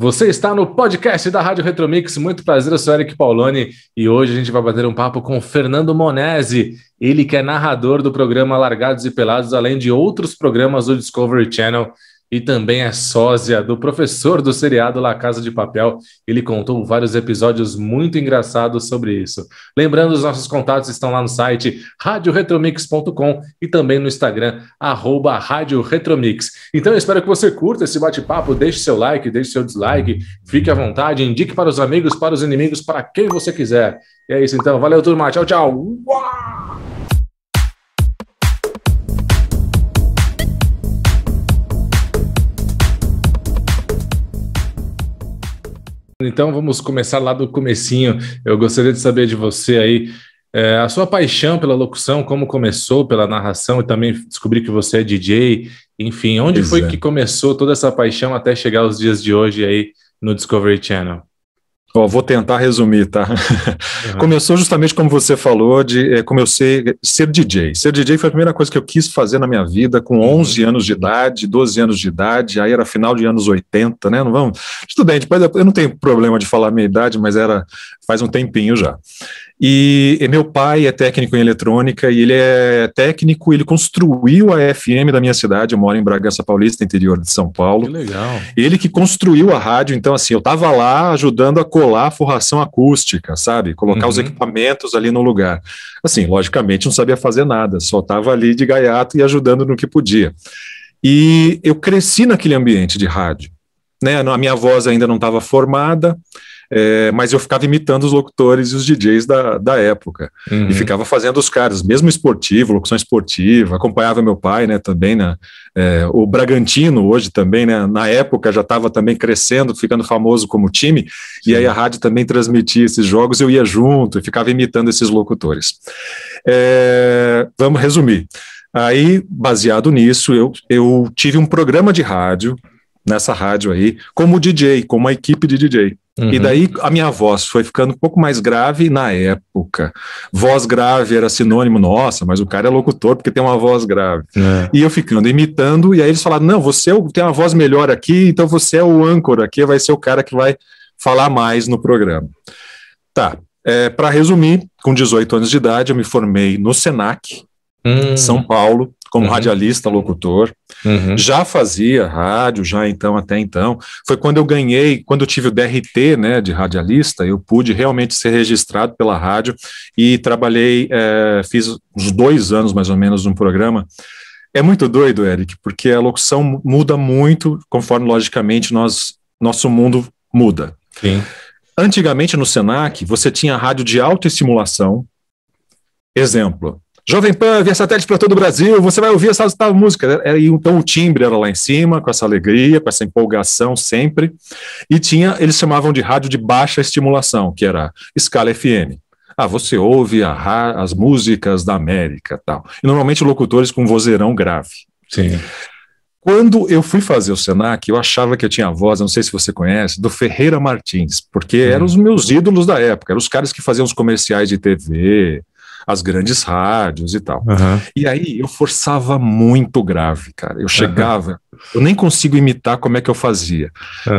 Você está no podcast da Rádio Retromix, muito prazer, eu sou Eric Pauloni e hoje a gente vai bater um papo com Fernando Monesi, ele que é narrador do programa Largados e Pelados, além de outros programas do Discovery Channel, e também é sósia do professor do seriado La Casa de Papel. Ele contou vários episódios muito engraçados sobre isso. Lembrando, os nossos contatos estão lá no site radioretromix.com e também no Instagram, @radioretromix. Então eu espero que você curta esse bate-papo, deixe seu like, deixe seu dislike, fique à vontade, indique para os amigos, para os inimigos, para quem você quiser. E é isso então, valeu turma, tchau, tchau! Uau! Então vamos começar lá do comecinho. Eu gostaria de saber de você aí, a sua paixão pela locução, como começou, pela narração, e também descobri que você é DJ, enfim, onde foi que começou toda essa paixão até chegar aos dias de hoje aí no Discovery Channel? Vou tentar resumir, tá? Uhum. Começou justamente como você falou, como eu ser DJ. Ser DJ foi a primeira coisa que eu quis fazer na minha vida, com 11 anos de idade, 12 anos de idade, aí era final de anos 80, né? Não vamos... Estudante, eu não tenho problema de falar a minha idade, mas faz um tempinho já. E meu pai é técnico em eletrônica, e ele é técnico, ele construiu a FM da minha cidade, eu moro em Bragança Paulista, interior de São Paulo. Que legal. Ele que construiu a rádio, então assim, eu estava lá ajudando a colar a forração acústica, sabe? Colocar os equipamentos ali no lugar. Assim, logicamente não sabia fazer nada, só estava ali de gaiato e ajudando no que podia. E eu cresci naquele ambiente de rádio, né? A minha voz ainda não estava formada, mas eu ficava imitando os locutores e os DJs da época, e ficava fazendo os caras, mesmo esportivo, locução esportiva, acompanhava meu pai, né, também, né, o Bragantino hoje também, né, na época já estava também crescendo, ficando famoso como time, e aí a rádio também transmitia esses jogos, eu ia junto e ficava imitando esses locutores. Vamos resumir. Aí, baseado nisso, eu tive um programa de rádio, nessa rádio aí, como DJ, como uma equipe de DJ. E daí a minha voz foi ficando um pouco mais grave na época. Voz grave era sinônimo, nossa, mas o cara é locutor porque tem uma voz grave. E eu ficando imitando, e aí eles falaram, não, você tem uma voz melhor aqui, então você é o âncora aqui, vai ser o cara que vai falar mais no programa. Tá, para resumir, com 18 anos de idade eu me formei no Senac, São Paulo, como radialista, locutor, já fazia rádio, até então, foi quando eu tive o DRT, né, de radialista, eu pude realmente ser registrado pela rádio e trabalhei, fiz uns 2 anos mais ou menos num programa. É muito doido, Eric, porque a locução muda muito conforme, logicamente, nosso mundo muda. Sim. Antigamente no Senac, você tinha rádio de autoestimulação, exemplo, Jovem Pan, via satélite para todo o Brasil, você vai ouvir essa tal música. Então o timbre era lá em cima, com essa alegria, com essa empolgação sempre. E eles chamavam de rádio de baixa estimulação, que era escala FM. Você ouve as músicas da América e tal. E normalmente locutores com vozeirão grave. Sim. Quando eu fui fazer o Senac, eu achava que eu tinha a voz, não sei se você conhece, do Ferreira Martins, porque eram os meus ídolos da época, eram os caras que faziam os comerciais de TV, as grandes rádios e tal. E aí eu forçava muito grave, cara. Eu chegava, eu nem consigo imitar como é que eu fazia,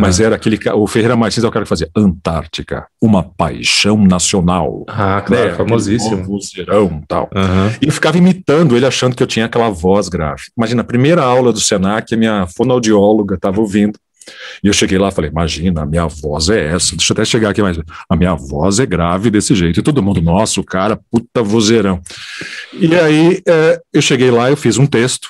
mas era o Ferreira Martins é o cara que fazia Antártica, uma paixão nacional. Claro, famosíssimo. Vozeirão e tal. E eu ficava imitando ele, achando que eu tinha aquela voz grave. Imagina, a primeira aula do Senac, a minha fonoaudióloga estava ouvindo, e eu cheguei lá e falei, imagina, a minha voz é essa, deixa eu até chegar aqui mais, a minha voz é grave desse jeito, e todo mundo, nossa, o cara, puta vozeirão. E aí eu cheguei lá, eu fiz um texto,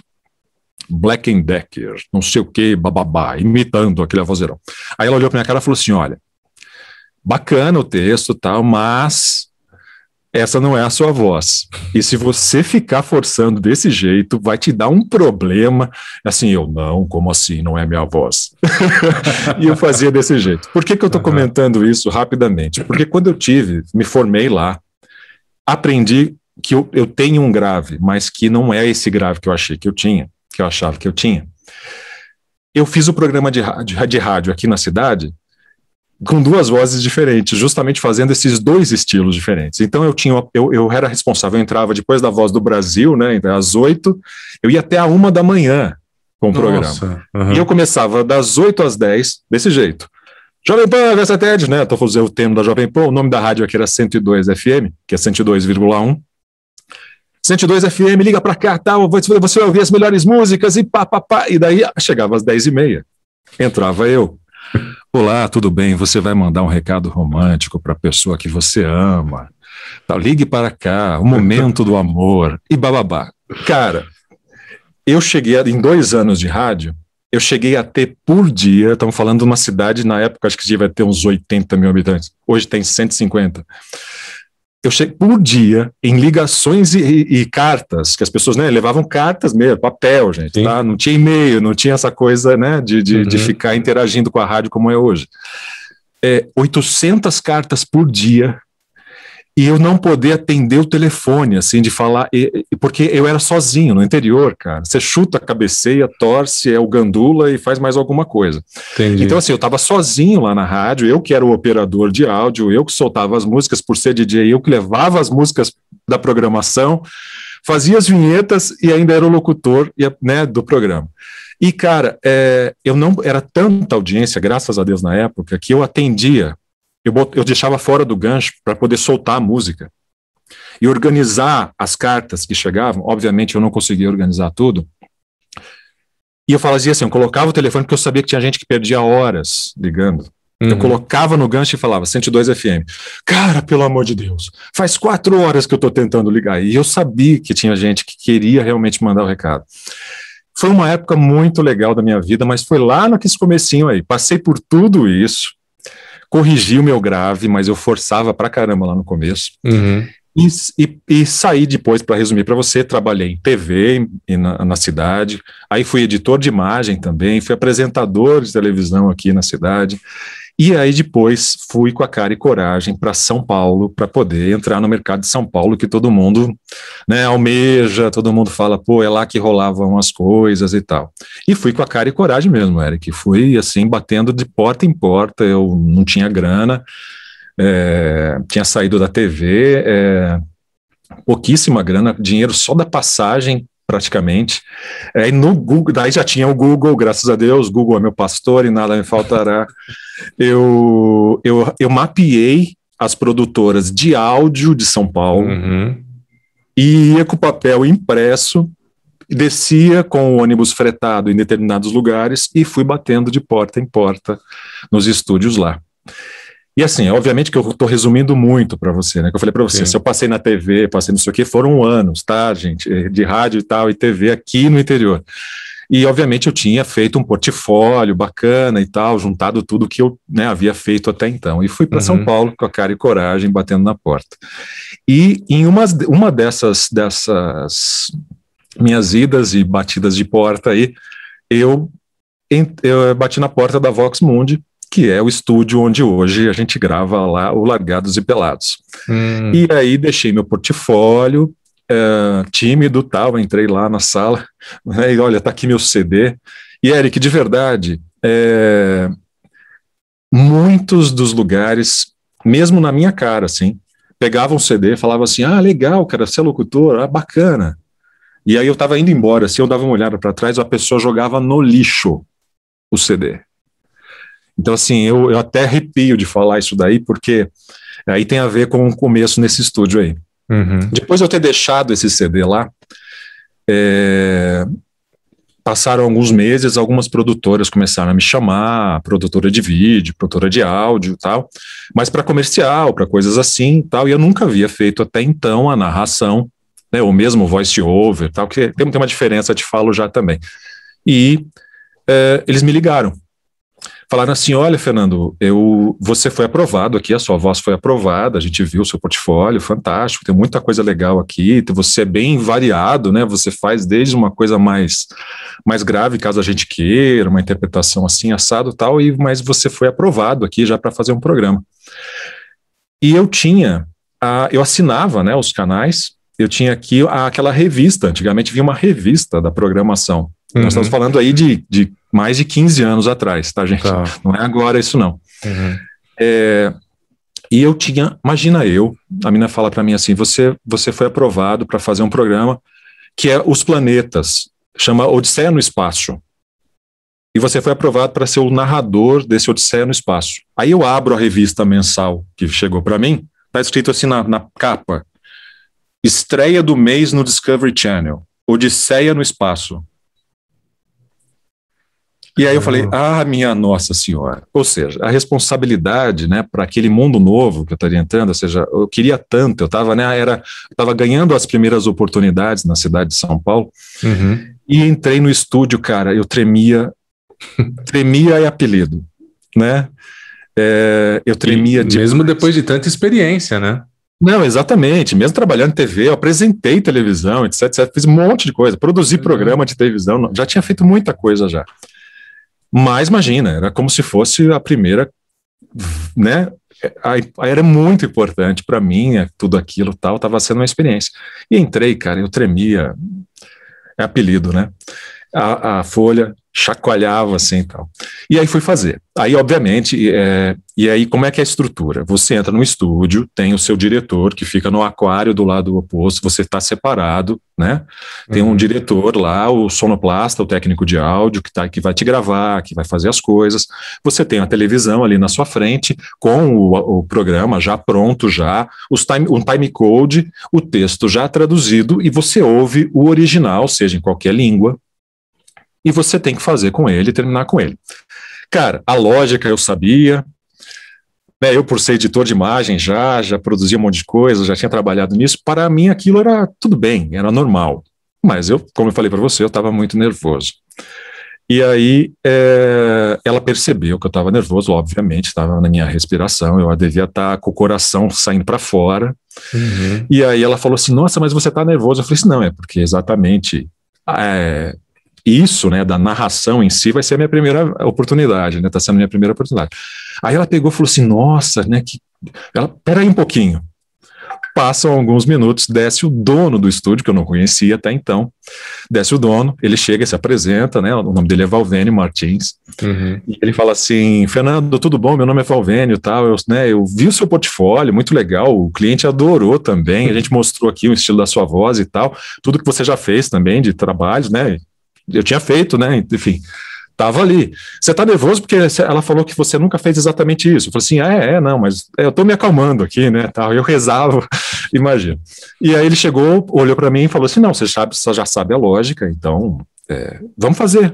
Black & Decker, não sei o que, bababá, imitando aquele vozeirão. Aí ela olhou pra minha cara e falou assim, olha, bacana o texto e tal, mas essa não é a sua voz. E se você ficar forçando desse jeito, vai te dar um problema. Assim, como assim? Não é minha voz. E eu fazia desse jeito. Por que eu estou comentando isso rapidamente? Porque quando eu me formei lá, aprendi que eu tenho um grave, mas que não é esse grave que eu achei que eu tinha, que eu achava que eu tinha. Eu fiz o programa de rádio aqui na cidade, com 2 vozes diferentes, justamente fazendo esses 2 estilos diferentes. Então eu era responsável, eu entrava depois da Voz do Brasil, né, às 8, eu ia até a 1 da manhã com o programa. E eu começava das 8 às 10, desse jeito. Jovem Pan, essa TED, né? Estou fazendo o termo da Jovem Pan, o nome da rádio aqui era 102 FM, que é 102,1. 102 FM, liga pra cá, tal, você vai ouvir as melhores músicas e pá. E daí chegava às 10h30, entrava eu. Olá, tudo bem? Você vai mandar um recado romântico para a pessoa que você ama. Tal, ligue para cá, o momento do amor e bababá. Cara, eu cheguei em 2 anos de rádio, eu cheguei a ter por dia, estamos falando de uma cidade, na época acho que devia ter uns 80 mil habitantes, hoje tem 150. Eu cheguei por dia em ligações e cartas, que as pessoas, né, levavam cartas mesmo, papel, gente, tá? Não tinha e-mail, não tinha essa coisa, né, de ficar interagindo com a rádio como é hoje. 800 cartas por dia, e eu não poder atender o telefone, assim, de falar, porque eu era sozinho no interior, cara. Você chuta a cabeceia, torce, é o gandula e faz mais alguma coisa. Entendi. Então, assim, eu estava sozinho lá na rádio, eu que era o operador de áudio, eu que soltava as músicas por ser DJ, eu que levava as músicas da programação, fazia as vinhetas e ainda era o locutor, né, do programa. E, cara, eu não era tanta audiência, graças a Deus, na época, que eu atendia. Eu deixava fora do gancho para poder soltar a música e organizar as cartas que chegavam. Obviamente eu não conseguia organizar tudo. E eu fazia assim, eu colocava o telefone porque eu sabia que tinha gente que perdia horas ligando. Eu colocava no gancho e falava 102 FM. Cara, pelo amor de Deus, faz 4 horas que eu estou tentando ligar. E eu sabia que tinha gente que queria realmente mandar o recado. Foi uma época muito legal da minha vida, mas foi lá naquele comecinho aí. Passei por tudo isso. Corrigi o meu grave, mas eu forçava pra caramba lá no começo. E saí depois, para resumir para você, trabalhei em TV na cidade, aí fui editor de imagem também, fui apresentador de televisão aqui na cidade, e aí depois fui com a cara e coragem para São Paulo, para poder entrar no mercado de São Paulo, que todo mundo, né, almeja, todo mundo fala, pô, é lá que rolavam as coisas e tal. E fui com a cara e coragem mesmo, Eric, fui assim, batendo de porta em porta, eu não tinha grana, tinha saído da TV, pouquíssima grana, dinheiro só da passagem, praticamente. No Google, daí já tinha o Google, graças a Deus, Google é meu pastor e nada me faltará. Eu mapeei as produtoras de áudio de São Paulo e ia com o papel impresso, descia com o ônibus fretado em determinados lugares e fui batendo de porta em porta nos estúdios lá. E assim, obviamente que eu estou resumindo muito para você, né? Que eu falei para você, se eu passei na TV, passei não sei o que, foram anos, tá, gente? De rádio e tal, e TV aqui no interior. E obviamente eu tinha feito um portfólio bacana e tal, juntado tudo que eu, né, havia feito até então. E fui para São Paulo com a cara e coragem, batendo na porta. E em uma dessas minhas idas e batidas de porta aí, eu bati na porta da Vox Mundi, que é o estúdio onde hoje a gente grava lá o Largados e Pelados. E aí deixei meu portfólio, tímido, tal, entrei lá na sala, né, e olha, tá aqui meu CD. E Eric, de verdade, muitos dos lugares, mesmo na minha cara, assim, pegavam o CD, falavam assim, legal, cara, você é locutor, bacana. E aí eu tava indo embora, assim, eu dava uma olhada para trás, a pessoa jogava no lixo o CD. Então, assim, eu até arrepio de falar isso daí, porque aí tem a ver com o começo nesse estúdio aí. Depois de eu ter deixado esse CD lá, passaram alguns meses, algumas produtoras começaram a me chamar, produtora de vídeo, produtora de áudio e tal, mas para comercial, para coisas assim e tal, e eu nunca havia feito até então a narração, né, ou mesmo voice-over, tal, que tem uma diferença, te falo já também. E eles me ligaram. Falaram assim, olha, Fernando, você foi aprovado aqui, a sua voz foi aprovada, a gente viu o seu portfólio, fantástico, tem muita coisa legal aqui, você é bem variado, né? Você faz desde uma coisa mais grave, caso a gente queira, uma interpretação assim, assado e tal, mas você foi aprovado aqui já para fazer um programa. E eu assinava, né, os canais, eu tinha aqui aquela revista, antigamente vinha uma revista da programação. Nós estamos falando aí de mais de 15 anos atrás, tá, gente? Tá. Não é agora isso, não. E eu tinha, imagina a menina fala para mim assim, você foi aprovado para fazer um programa que é Os Planetas, chama Odisseia no Espaço. e você foi aprovado para ser o narrador desse Odisseia no Espaço. Aí eu abro a revista mensal que chegou para mim, tá escrito assim na capa, estreia do mês no Discovery Channel, Odisseia no Espaço. E aí eu falei, minha Nossa Senhora. Ou seja, a responsabilidade, né, para aquele mundo novo que eu estaria entrando, ou seja, eu queria tanto, eu estava ganhando as primeiras oportunidades na cidade de São Paulo, e entrei no estúdio, cara, eu tremia é apelido, né? Eu tremia mesmo depois de tanta experiência, né? Não, exatamente. Mesmo trabalhando em TV, eu apresentei televisão, etc. Fiz um monte de coisa, produzi programa de televisão, já tinha feito muita coisa já. Mas imagina, era como se fosse a primeira, né? Era muito importante para mim, tudo aquilo tal, estava sendo uma experiência. E entrei, cara, eu tremia, é apelido, né? A folha chacoalhava assim e tal. E aí fui fazer. Aí, obviamente, e aí como é que é a estrutura? Você entra no estúdio, tem o seu diretor que fica no aquário do lado oposto, você está separado, né? Tem um diretor lá, o sonoplasta, o técnico de áudio, que vai te gravar, que vai fazer as coisas. Você tem a televisão ali na sua frente, com o programa já pronto, um time code, o texto já traduzido, e você ouve o original, seja em qualquer língua, e você tem que fazer com ele e terminar com ele. Cara, a lógica eu sabia, né, eu por ser editor de imagem já produzia um monte de coisa, já tinha trabalhado nisso, para mim aquilo era tudo bem, era normal. Mas como eu falei para você, eu estava muito nervoso. E aí ela percebeu que eu estava nervoso, obviamente, estava na minha respiração, eu devia estar com o coração saindo para fora. E aí ela falou assim, nossa, mas você está nervoso. Eu falei assim, não, é porque exatamente... isso, né, da narração em si vai ser a minha primeira oportunidade, né, tá sendo a minha primeira oportunidade. Aí ela pegou e falou assim, nossa, né, peraí um pouquinho. Passam alguns minutos, desce o dono do estúdio, que eu não conhecia até então, desce o dono, ele chega e se apresenta, né, o nome dele é Valvênio Martins, e ele fala assim, Fernando, tudo bom, meu nome é Valvênio, tal, eu vi o seu portfólio, muito legal, o cliente adorou também, a gente mostrou aqui o estilo da sua voz e tal, tudo que você já fez também de trabalhos, né, eu tinha feito, né, enfim, tava ali. Você tá nervoso porque ela falou que você nunca fez exatamente isso. Eu falei assim, não, mas eu tô me acalmando aqui, né, tal. Eu rezava, imagina. E aí ele chegou, olhou para mim e falou assim, não, você já sabe a lógica, então vamos fazer,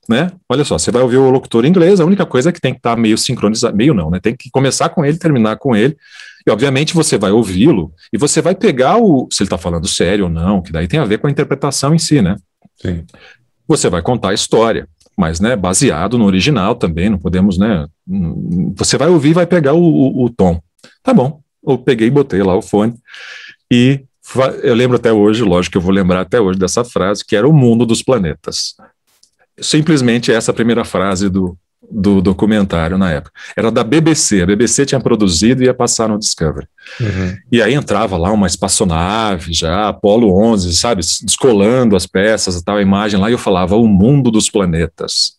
né? Olha só, você vai ouvir o locutor em inglês, a única coisa é que tem que estar meio sincronizado, meio não, né, tem que começar com ele, terminar com ele, e obviamente você vai ouvi-lo e você vai pegar se ele tá falando sério ou não, que daí tem a ver com a interpretação em si, né? Sim. Você vai contar a história, mas, né, baseado no original também, não podemos, né, você vai ouvir e vai pegar o tom. Tá bom, eu peguei e botei lá o fone, e eu lembro até hoje, lógico que eu vou lembrar até hoje dessa frase, que era o mundo dos planetas. Simplesmente essa primeira frase do documentário na época. Era da BBC, a BBC tinha produzido e ia passar no Discovery. E aí entrava lá uma espaçonave já, Apollo 11, sabe, descolando as peças e tal, a imagem lá, e eu falava o mundo dos planetas.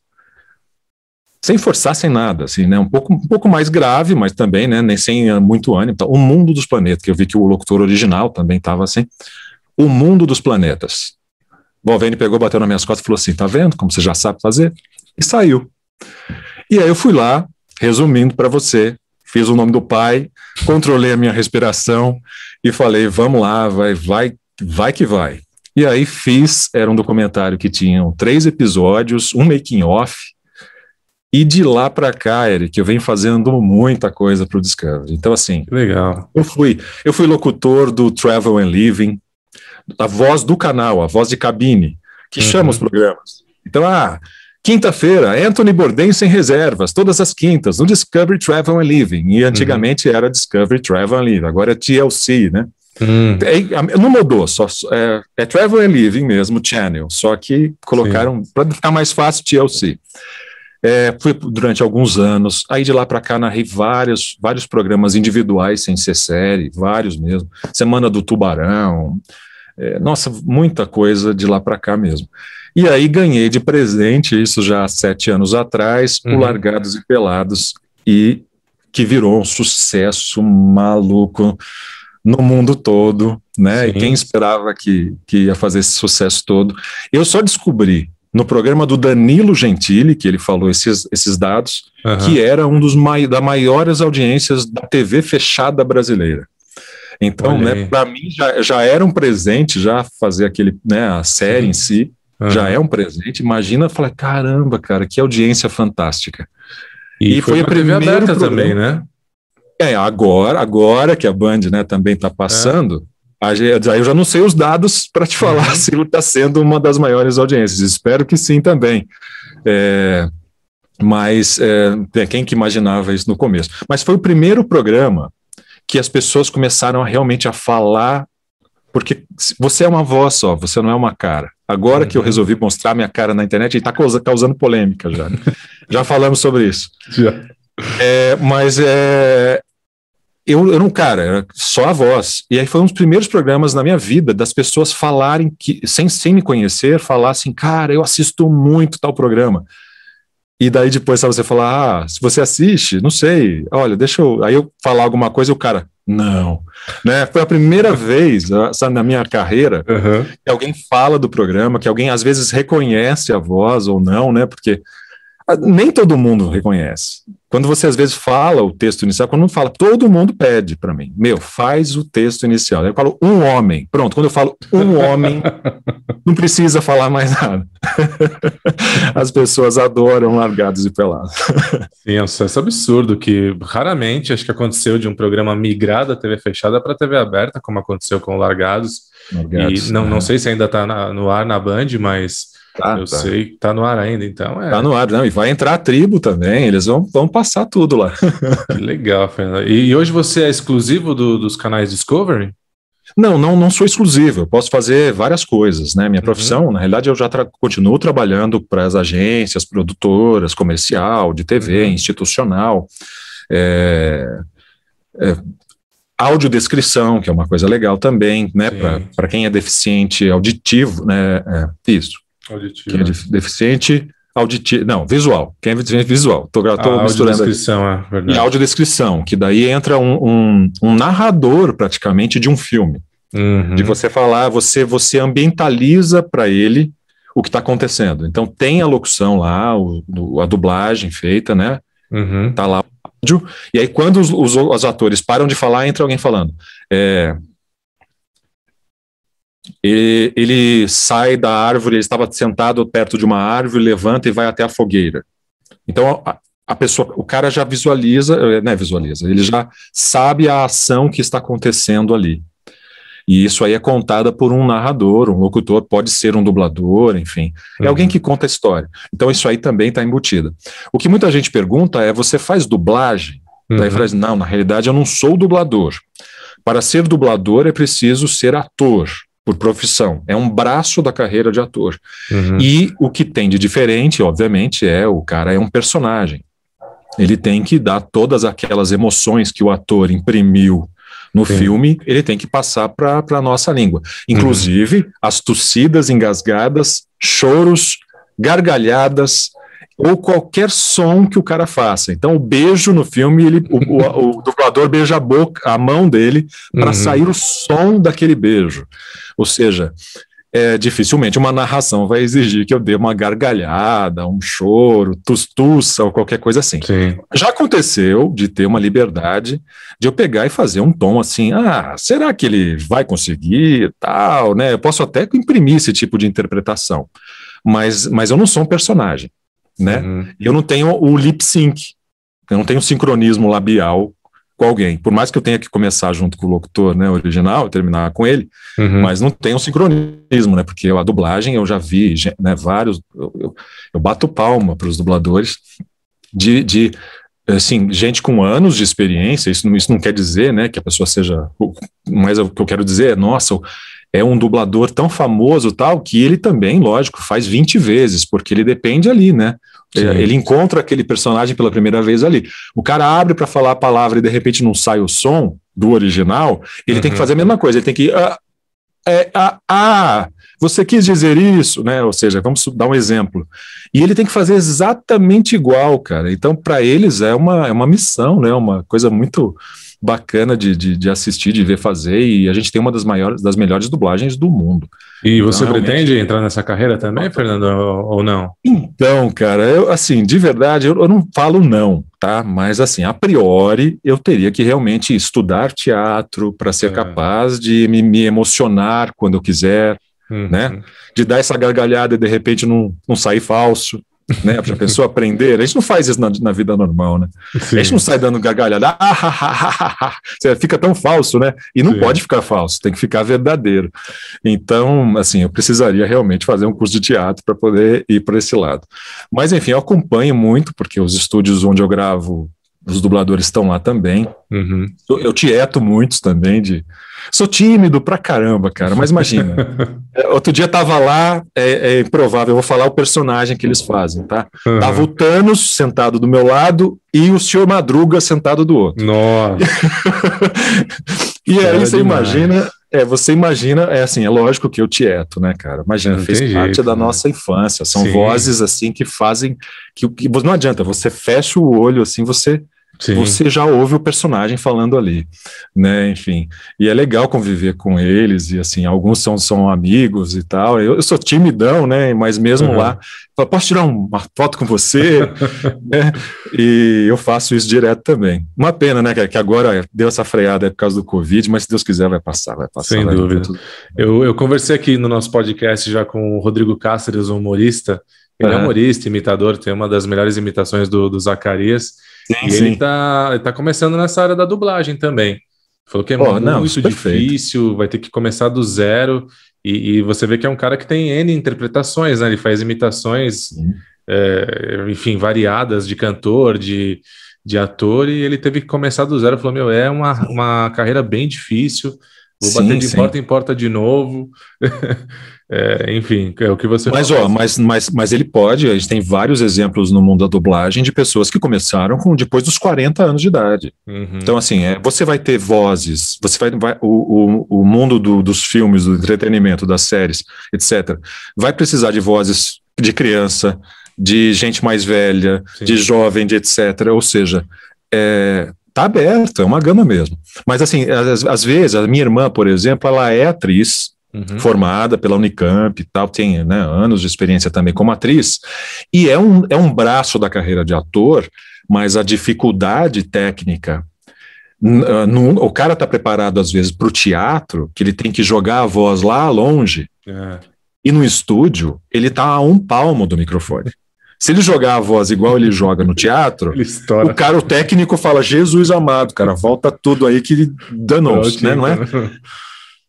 Sem forçar, sem nada, assim, né, um pouco mais grave, mas também, né, nem sem muito ânimo, o mundo dos planetas, que eu vi que o locutor original também estava assim, o mundo dos planetas. O Valvênio pegou, bateu nas minhas costas e falou assim, tá vendo como você já sabe fazer? E saiu. E aí eu fui lá, resumindo para você, fiz o nome do pai, controlei a minha respiração e falei, vamos lá, vai que vai. E aí era um documentário que tinha 3 episódios, um making off, e de lá para cá, Eric, eu venho fazendo muita coisa para o Discovery. Então, assim, legal. Eu fui locutor do Travel and Living, a voz do canal, a voz de cabine, que chama os programas. Então, quinta-feira, Anthony Bourdain sem reservas, todas as quintas, no Discovery Travel and Living. E antigamente era Discovery Travel and Living, agora é TLC, né? Não mudou, é Travel and Living mesmo, Channel, só que colocaram, para ficar mais fácil, TLC. Fui durante alguns anos, aí de lá para cá narrei vários programas individuais sem ser série, vários mesmo, Semana do Tubarão, nossa, muita coisa de lá para cá mesmo. E aí ganhei de presente, isso já há 7 anos atrás, o Largados e Pelados, e que virou um sucesso maluco no mundo todo, né? Sim. E quem esperava que ia fazer esse sucesso todo? Eu só descobri no programa do Danilo Gentili, que ele falou esses dados, que era um das maiores audiências da TV fechada brasileira. Então, né, para mim já era um presente, já fazer aquele, né, a série em si, já é um presente. Imagina, falar, caramba, cara, que audiência fantástica. E foi a primeira aberta também, né? Agora que a Band, né, também está passando, aí eu já não sei os dados para te falar se está sendo uma das maiores audiências. Espero que sim também. Mas quem que imaginava isso no começo? Mas foi o primeiro programa que as pessoas começaram realmente a falar, porque você é uma voz só, você não é uma cara. Agora que eu resolvi mostrar minha cara na internet, está causando polêmica já. Já falamos sobre isso. Mas eu não, cara, era só a voz. E aí foi um dos primeiros programas na minha vida das pessoas falarem, que sem me conhecer, falassem, cara, eu assisto muito tal programa. E daí depois você falar, se você assiste, não sei, olha, deixa eu... Aí eu falar alguma coisa e o cara, não. Né? Foi a primeira vez, sabe, na minha carreira, que alguém fala do programa, que alguém às vezes reconhece a voz ou não, né? Porque nem todo mundo reconhece. Quando você às vezes fala o texto inicial, quando não fala, todo mundo pede para mim, faz o texto inicial. Aí eu falo, um homem. Pronto, quando eu falo um homem, não precisa falar mais nada. As pessoas adoram Largados e Pelados. Sim, é um sucesso absurdo, que raramente acho que aconteceu de um programa migrar da TV fechada para a TV aberta, como aconteceu com Largados. E não sei se ainda está no ar na Band, mas... eu sei que tá no ar ainda, então Tá no ar, não, e vai entrar a tribo também, eles vão passar tudo lá. Que legal, Fernando. E hoje você é exclusivo dos canais Discovery? Não sou exclusivo, eu posso fazer várias coisas, né? Minha profissão, na realidade, eu já continuo trabalhando para as agências, produtoras, comercial, de TV, institucional, audiodescrição, que é uma coisa legal também, né? Para quem é deficiente auditivo, né? Isso. Auditivo. Quem é deficiente auditivo, não, visual. Quem é deficiente visual. Estou misturando. Audiodescrição, verdade. E audiodescrição, que daí entra um narrador praticamente de um filme. De você falar, você ambientaliza para ele o que está acontecendo. Então tem a locução lá, a dublagem feita, né? Tá lá o áudio. E aí quando os atores param de falar, entra alguém falando. Ele sai da árvore, ele estava sentado perto de uma árvore, levanta e vai até a fogueira. Então a pessoa, o cara já visualiza, ele já sabe a ação que está acontecendo ali. E isso aí é contada por um narrador, um locutor, pode ser um dublador, enfim. É alguém que conta a história. Então isso aí também está embutido. O que muita gente pergunta é, você faz dublagem? Daí fala assim, não, na realidade eu não sou dublador. Para ser dublador é preciso ser ator, por profissão. É um braço da carreira de ator. E o que tem de diferente, obviamente, o cara é um personagem. Ele tem que dar todas aquelas emoções que o ator imprimiu no filme, ele tem que passar para a nossa língua. Inclusive, as tossidas engasgadas, choros, gargalhadas, ou qualquer som que o cara faça. Então, o beijo no filme, o dublador beija a mão dele para sair o som daquele beijo. Ou seja, dificilmente uma narração vai exigir que eu dê uma gargalhada, um choro, tussa ou qualquer coisa assim. Sim. Já aconteceu de ter uma liberdade de eu pegar e fazer um tom assim, será que ele vai conseguir, tal, né? Eu posso até imprimir esse tipo de interpretação, mas eu não sou um personagem, né? Eu não tenho o lip sync, eu não tenho sincronismo labial com alguém, por mais que eu tenha que começar junto com o locutor, né, original, e terminar com ele, mas não tem um sincronismo, né, porque a dublagem eu já vi, né, vários, eu bato palma para os dubladores assim, gente com anos de experiência, isso não quer dizer, né, que a pessoa seja, mas o que eu quero dizer é, nossa, é um dublador tão famoso, tal, que ele também, lógico, faz 20 vezes, porque ele depende ali, né? Sim. Ele encontra aquele personagem pela primeira vez ali. O cara abre para falar a palavra e de repente não sai o som do original, ele tem que fazer a mesma coisa, ele tem que você quis dizer isso, né? Ou seja, vamos dar um exemplo. E ele tem que fazer exatamente igual, cara. Então, para eles é uma missão, né? Uma coisa muito bacana de assistir, de ver fazer, e a gente tem uma das melhores dublagens do mundo. E você pretende entrar nessa carreira também, Fernando, ou não? Então, cara, assim, de verdade, eu não falo não, tá? Mas, assim, a priori, eu teria que realmente estudar teatro para ser capaz de me emocionar quando eu quiser, né? De dar essa gargalhada e, de repente, não sair falso. Né, para a pessoa aprender, a gente não faz isso na vida normal, né? Sim. A gente não sai dando gargalhada, você fica tão falso, né? E não pode ficar falso, tem que ficar verdadeiro. Então, assim, eu precisaria realmente fazer um curso de teatro para poder ir para esse lado. Mas, enfim, eu acompanho muito, porque os estúdios onde eu gravo, os dubladores estão lá também. Eu tieto muitos também Sou tímido pra caramba, cara, mas imagina. Outro dia tava lá, é improvável, eu vou falar o personagem que eles fazem, tá? Tava o Thanos sentado do meu lado e o Senhor Madruga sentado do outro. Nossa! E aí você imagina, assim, é lógico que eu tieto, né, cara? Imagina, fez parte da nossa infância, são vozes assim que fazem, que não adianta, você fecha o olho assim, você já ouve o personagem falando ali, né, enfim, e é legal conviver com eles, e assim, alguns são amigos e tal, eu sou timidão, né, mas mesmo lá, posso tirar uma foto com você, né, e eu faço isso direto também. Uma pena, né, que agora deu essa freada por causa do Covid, mas se Deus quiser vai passar. Sem dúvida. Eu conversei aqui no nosso podcast já com o Rodrigo Cáceres, um humorista, ele é humorista, imitador, tem uma das melhores imitações do Zacarias. Ele tá começando nessa área da dublagem também. Falou que é muito difícil, vai ter que começar do zero, e você vê que é um cara que tem N interpretações, né? Ele faz imitações, enfim, variadas de cantor, de ator, e ele teve que começar do zero. Falou, é uma carreira bem difícil, vou bater de porta em porta de novo. Enfim, é o que você falou. Mas ele pode, a gente tem vários exemplos no mundo da dublagem de pessoas que começaram depois dos 40 anos de idade. Então, assim, você vai ter vozes, o mundo dos filmes, do entretenimento, das séries, etc., vai precisar de vozes de criança, de gente mais velha, de jovem, de etc., ou seja, tá aberto, é uma gama mesmo. Mas, assim, às vezes, a minha irmã, por exemplo, ela é atriz, formada pela Unicamp e tal, tem, né, anos de experiência também como atriz, e é um braço da carreira de ator, mas a dificuldade técnica, o cara tá preparado às vezes para o teatro, que ele tem que jogar a voz lá longe, e no estúdio ele tá a um palmo do microfone. Se ele jogar a voz igual ele joga no teatro, o técnico fala, Jesus amado, cara, volta tudo aí que danou-se, né, não é?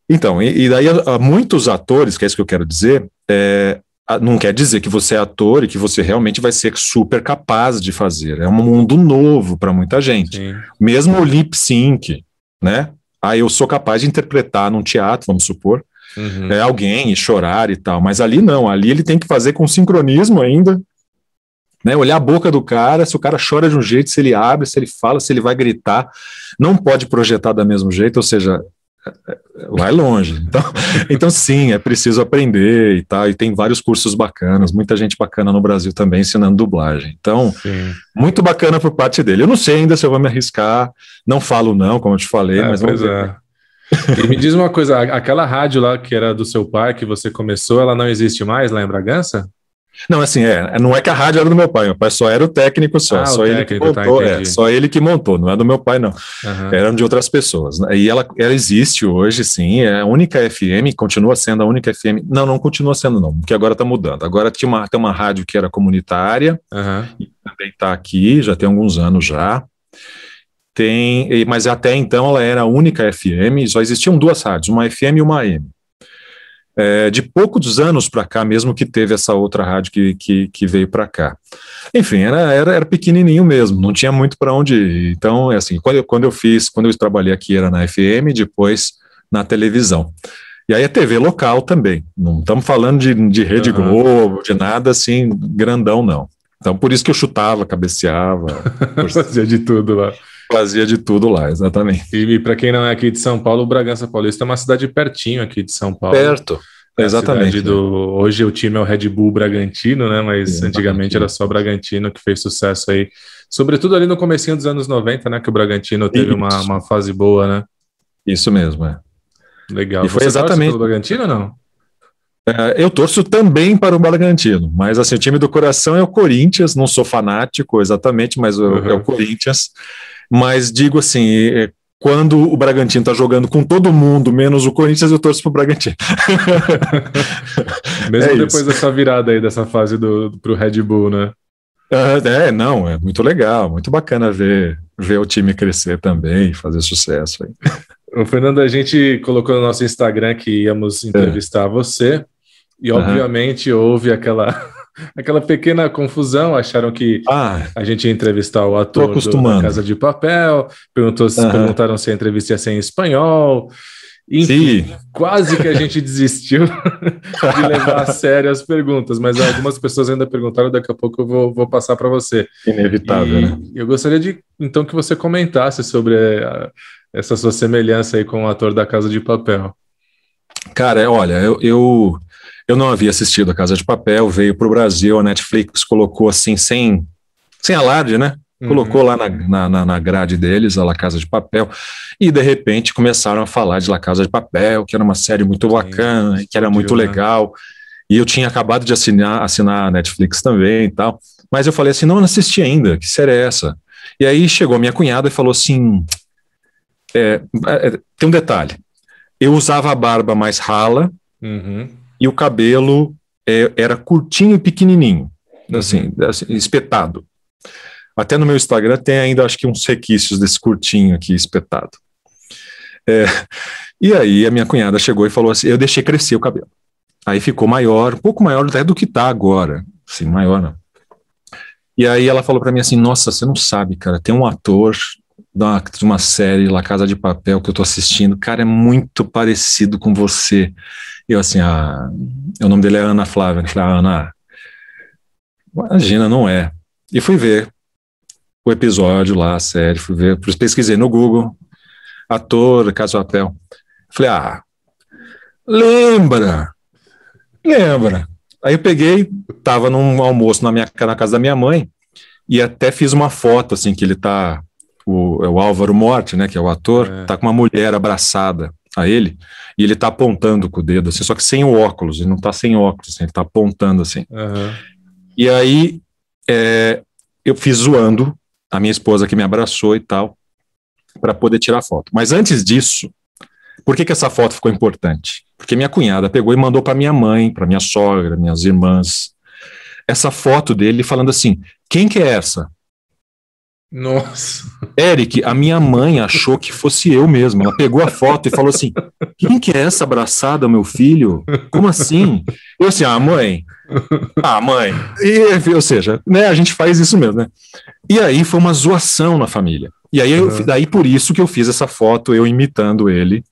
Então, e daí muitos atores, que é isso que eu quero dizer, não quer dizer que você é ator e que você realmente vai ser super capaz de fazer. É um mundo novo para muita gente. Mesmo o lip sync, né? Eu sou capaz de interpretar num teatro, vamos supor, alguém e chorar e tal, mas ali não, ali ele tem que fazer com sincronismo ainda, né? Olhar a boca do cara, se o cara chora de um jeito, se ele abre, se ele fala, se ele vai gritar, não pode projetar do mesmo jeito, ou seja, vai longe. Então sim, é preciso aprender e tal, e tem vários cursos bacanas, muita gente bacana no Brasil também ensinando dublagem. Então, muito bacana por parte dele. Eu não sei ainda se eu vou me arriscar, não falo não, como eu te falei, mas vamos ver. E me diz uma coisa, aquela rádio lá que era do seu pai, que você começou, ela não existe mais lá em Bragança? Não, assim, não é que a rádio era do meu pai só era o técnico só ele que montou, só ele que montou, não é do meu pai não, eram de outras pessoas, né? E ela existe hoje, sim, é a única FM, continua sendo a única FM, não continua sendo não, porque agora tá mudando, agora tem uma rádio que era comunitária, e também tá aqui, já tem alguns anos já, mas até então ela era a única FM, só existiam duas rádios, uma FM e uma AM. De poucos anos para cá mesmo que teve essa outra rádio que veio para cá. Enfim, era pequenininho mesmo, não tinha muito para onde ir. Então, assim, quando eu trabalhei aqui era na FM, depois na televisão. E aí a TV local também, não estamos falando de Rede Globo, de nada assim grandão não. Então, por isso que eu chutava, cabeceava. Fazia de tudo lá. Fazia de tudo lá, exatamente. E para quem não é aqui de São Paulo, o Bragança Paulista é uma cidade pertinho aqui de São Paulo. Perto. Exatamente. Hoje o time é o Red Bull Bragantino, né? Mas antigamente era só Bragantino, que fez sucesso aí. Sobretudo ali no comecinho dos anos 90, né? Que o Bragantino teve uma fase boa, né? Isso mesmo, é. Legal. E foi exatamente pelo Bragantino ou não? Eu torço também para o Bragantino, mas assim, o time do coração é o Corinthians, não sou fanático exatamente, mas é o Corinthians. Mas digo assim, quando o Bragantino está jogando com todo mundo, menos o Corinthians, eu torço para o Bragantino. Mesmo depois dessa virada aí, dessa fase pro Red Bull, né? Não, é muito legal, muito bacana ver o time crescer também, fazer sucesso aí. O Fernando, a gente colocou no nosso Instagram que íamos entrevistar você, e obviamente houve aquela pequena confusão, acharam que a gente ia entrevistar o ator da Casa de Papel, perguntaram se a entrevista ia ser em espanhol, enfim, quase que a gente desistiu de levar a sério as perguntas, mas algumas pessoas ainda perguntaram, daqui a pouco eu vou passar para você. Inevitável, né? Eu gostaria então que você comentasse sobre essa sua semelhança aí com o ator da Casa de Papel. Cara, olha, eu não havia assistido a Casa de Papel, veio para o Brasil, a Netflix colocou assim, sem alarde, né? Colocou lá na grade deles, a La Casa de Papel, e de repente começaram a falar de La Casa de Papel, que era uma série muito bacana, que era muito legal, e eu tinha acabado de assinar a Netflix também e tal, mas eu falei assim, não assisti ainda, que série é essa? E aí chegou minha cunhada e falou assim, tem um detalhe, eu usava a barba mais rala, e o cabelo era curtinho e pequenininho, assim, espetado. Até no meu Instagram tem ainda, acho que uns requisitos desse curtinho aqui, espetado. E aí a minha cunhada chegou e falou assim, eu deixei crescer o cabelo. Aí ficou maior, um pouco maior até do que tá agora. Assim, maior não. E aí ela falou para mim assim, nossa, você não sabe, cara, tem um ator de uma série, La Casa de Papel, que eu tô assistindo, cara, é muito parecido com você. E eu assim, o nome dele é Ana Flávia. Eu falei, Ana, imagina, não é. E fui ver o episódio lá, a série, fui ver, pesquisei no Google, ator, Casa de Papel. Falei, lembra. Aí eu peguei, tava num almoço na casa da minha mãe, e até fiz uma foto, assim, que ele tá, o Álvaro Morte, né, que é o ator, tá com uma mulher abraçada a ele, e ele tá apontando com o dedo, assim, só que sem o óculos, ele não tá sem óculos, assim, ele tá apontando, assim. E aí, eu fiz zoando, a minha esposa que me abraçou e tal, para poder tirar foto. Mas antes disso, por que essa foto ficou importante? Porque minha cunhada pegou e mandou para minha mãe, para minha sogra, minhas irmãs, essa foto dele falando assim, quem que é essa? Nossa. Eric, a minha mãe achou que fosse eu mesmo. Ela pegou a foto e falou assim, quem que é essa abraçada, meu filho? Como assim? Eu assim, mãe. Ou seja, né, a gente faz isso mesmo, né? E aí foi uma zoação na família. E aí, daí por isso que eu fiz essa foto, eu imitando ele,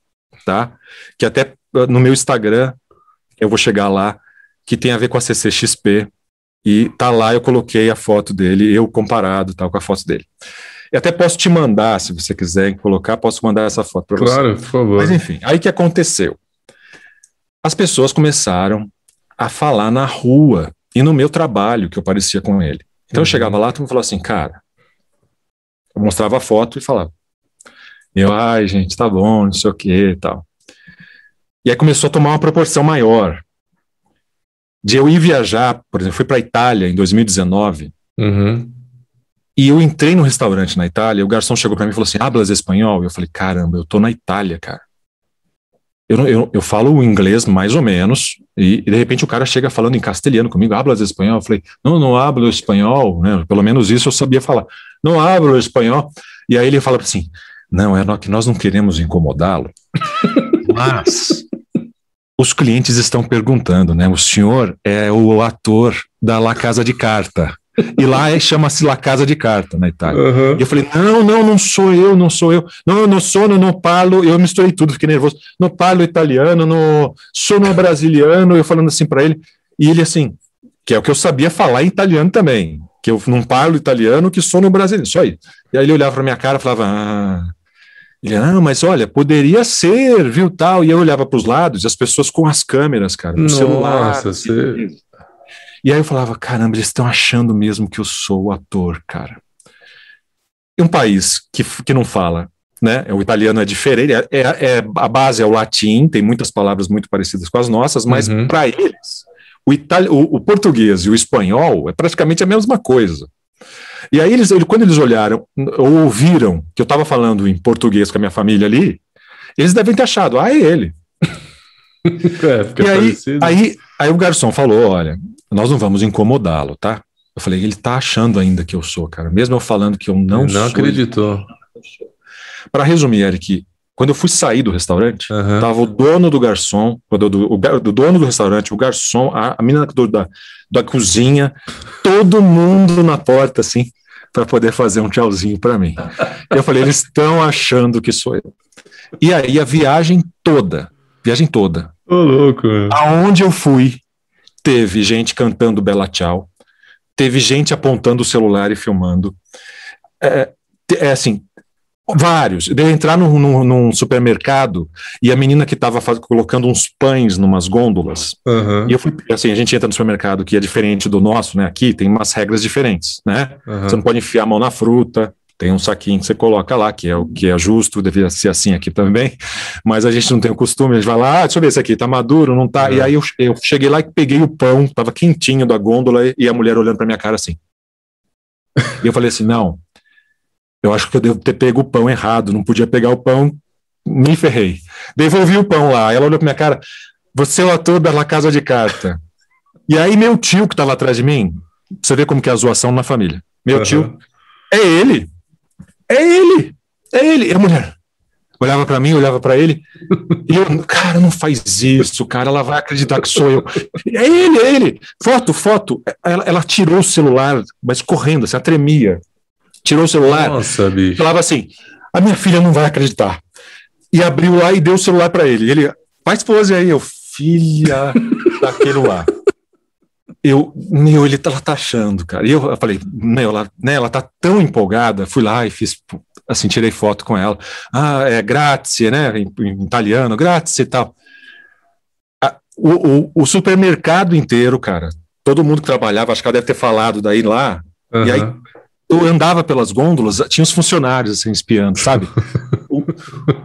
tá? Que até no meu Instagram, eu vou chegar lá, que tem a ver com a CCXP, e tá lá, eu coloquei a foto dele, eu comparado, tal, com a foto dele. E até posso te mandar, se você quiser colocar, posso mandar essa foto para você. Claro, por favor. Mas enfim, aí que aconteceu? As pessoas começaram a falar na rua e no meu trabalho que eu parecia com ele. Então eu chegava lá, todo mundo falava assim, cara, eu mostrava a foto e falava, ai gente, tá bom, não sei o que e tal. E aí começou a tomar uma proporção maior. De eu ir viajar, por exemplo, fui para a Itália em 2019, e eu entrei no restaurante na Itália, o garçom chegou para mim e falou assim, hablas espanhol? E eu falei, caramba, eu tô na Itália, cara. Eu falo o inglês mais ou menos, e de repente o cara chega falando em castelhano comigo, hablas espanhol? Eu falei, não hablo espanhol, né? Pelo menos isso eu sabia falar. Não hablo espanhol. E aí ele fala assim, não, é que nós não queremos incomodá-lo, mas os clientes estão perguntando, né? O senhor é o ator da La Casa de Carta. E lá chama-se La Casa de Carta, na Itália. E eu falei, não sou eu. Não, eu não falo, eu misturei tudo, fiquei nervoso. Não falo italiano, não sou brasiliano, eu falando assim para ele. E ele assim, que é o que eu sabia falar em italiano também, que eu não falo italiano, que sou no brasileiro, só isso. E aí ele olhava para minha cara e falava, Ele, não, mas olha, poderia ser, viu, tal. E eu olhava para os lados e as pessoas com as câmeras, cara, no celular. Você... E aí eu falava, caramba, eles estão achando mesmo que eu sou o ator, cara. E um país que não fala, né? O italiano é diferente, a base é o latim, tem muitas palavras muito parecidas com as nossas, mas para eles, o português e o espanhol é praticamente a mesma coisa. E aí, quando eles olharam ou ouviram que eu estava falando em português com a minha família ali, eles devem ter achado, é ele. E aí o garçom falou, olha, nós não vamos incomodá-lo, tá? Eu falei, ele tá achando ainda que eu sou, cara, mesmo eu falando que eu não sou. Não acreditou. Para resumir, Eric, quando eu fui sair do restaurante, tava o dono do garçom, o dono do restaurante, o garçom, a menina da cozinha, todo mundo na porta, assim, para poder fazer um tchauzinho para mim. E eu falei, eles estão achando que sou eu. E aí a viagem toda, Ô, louco, mano. Aonde eu fui, teve gente cantando Bela Tchau, teve gente apontando o celular e filmando. Assim, vários. De eu entrar num supermercado e a menina que estava colocando uns pães numas gôndolas. E eu fui, assim, a gente entra no supermercado que é diferente do nosso, né? Aqui tem umas regras diferentes, né? Você não pode enfiar a mão na fruta. Tem um saquinho que você coloca lá, que é o que é justo, deveria ser assim aqui também, mas a gente não tem o costume, a gente vai lá, deixa eu ver esse aqui, tá maduro, não tá? E aí eu cheguei lá e peguei o pão, tava quentinho da gôndola, e a mulher olhando pra minha cara assim. E eu falei assim, não, eu acho que eu devo ter pego o pão errado, não podia pegar o pão, me ferrei. Devolvi o pão lá, ela olhou pra minha cara, você é o ator da La Casa de Carta. E aí meu tio que tava atrás de mim, você vê como que é a zoação na família, meu tio, é ele. E a mulher olhava pra mim, olhava pra ele, e eu, cara, não faz isso, cara, ela vai acreditar que sou eu. É ele. Foto. Ela tirou o celular, mas correndo, assim, ela tremia. Tirou o celular. Nossa, bicho. Falava assim, a minha filha não vai acreditar. E abriu lá e deu o celular pra ele. Ele, faz pose aí, filha daquele lá. Ela tá achando, cara. E eu falei, ela tá tão empolgada. Fui lá e fiz, assim, tirei foto com ela. É grazie, né? Em italiano, grazie e tal. O supermercado inteiro, cara, todo mundo que trabalhava, acho que ela deve ter falado daí lá. E aí eu andava pelas gôndolas, tinha os funcionários, assim, espiando, sabe?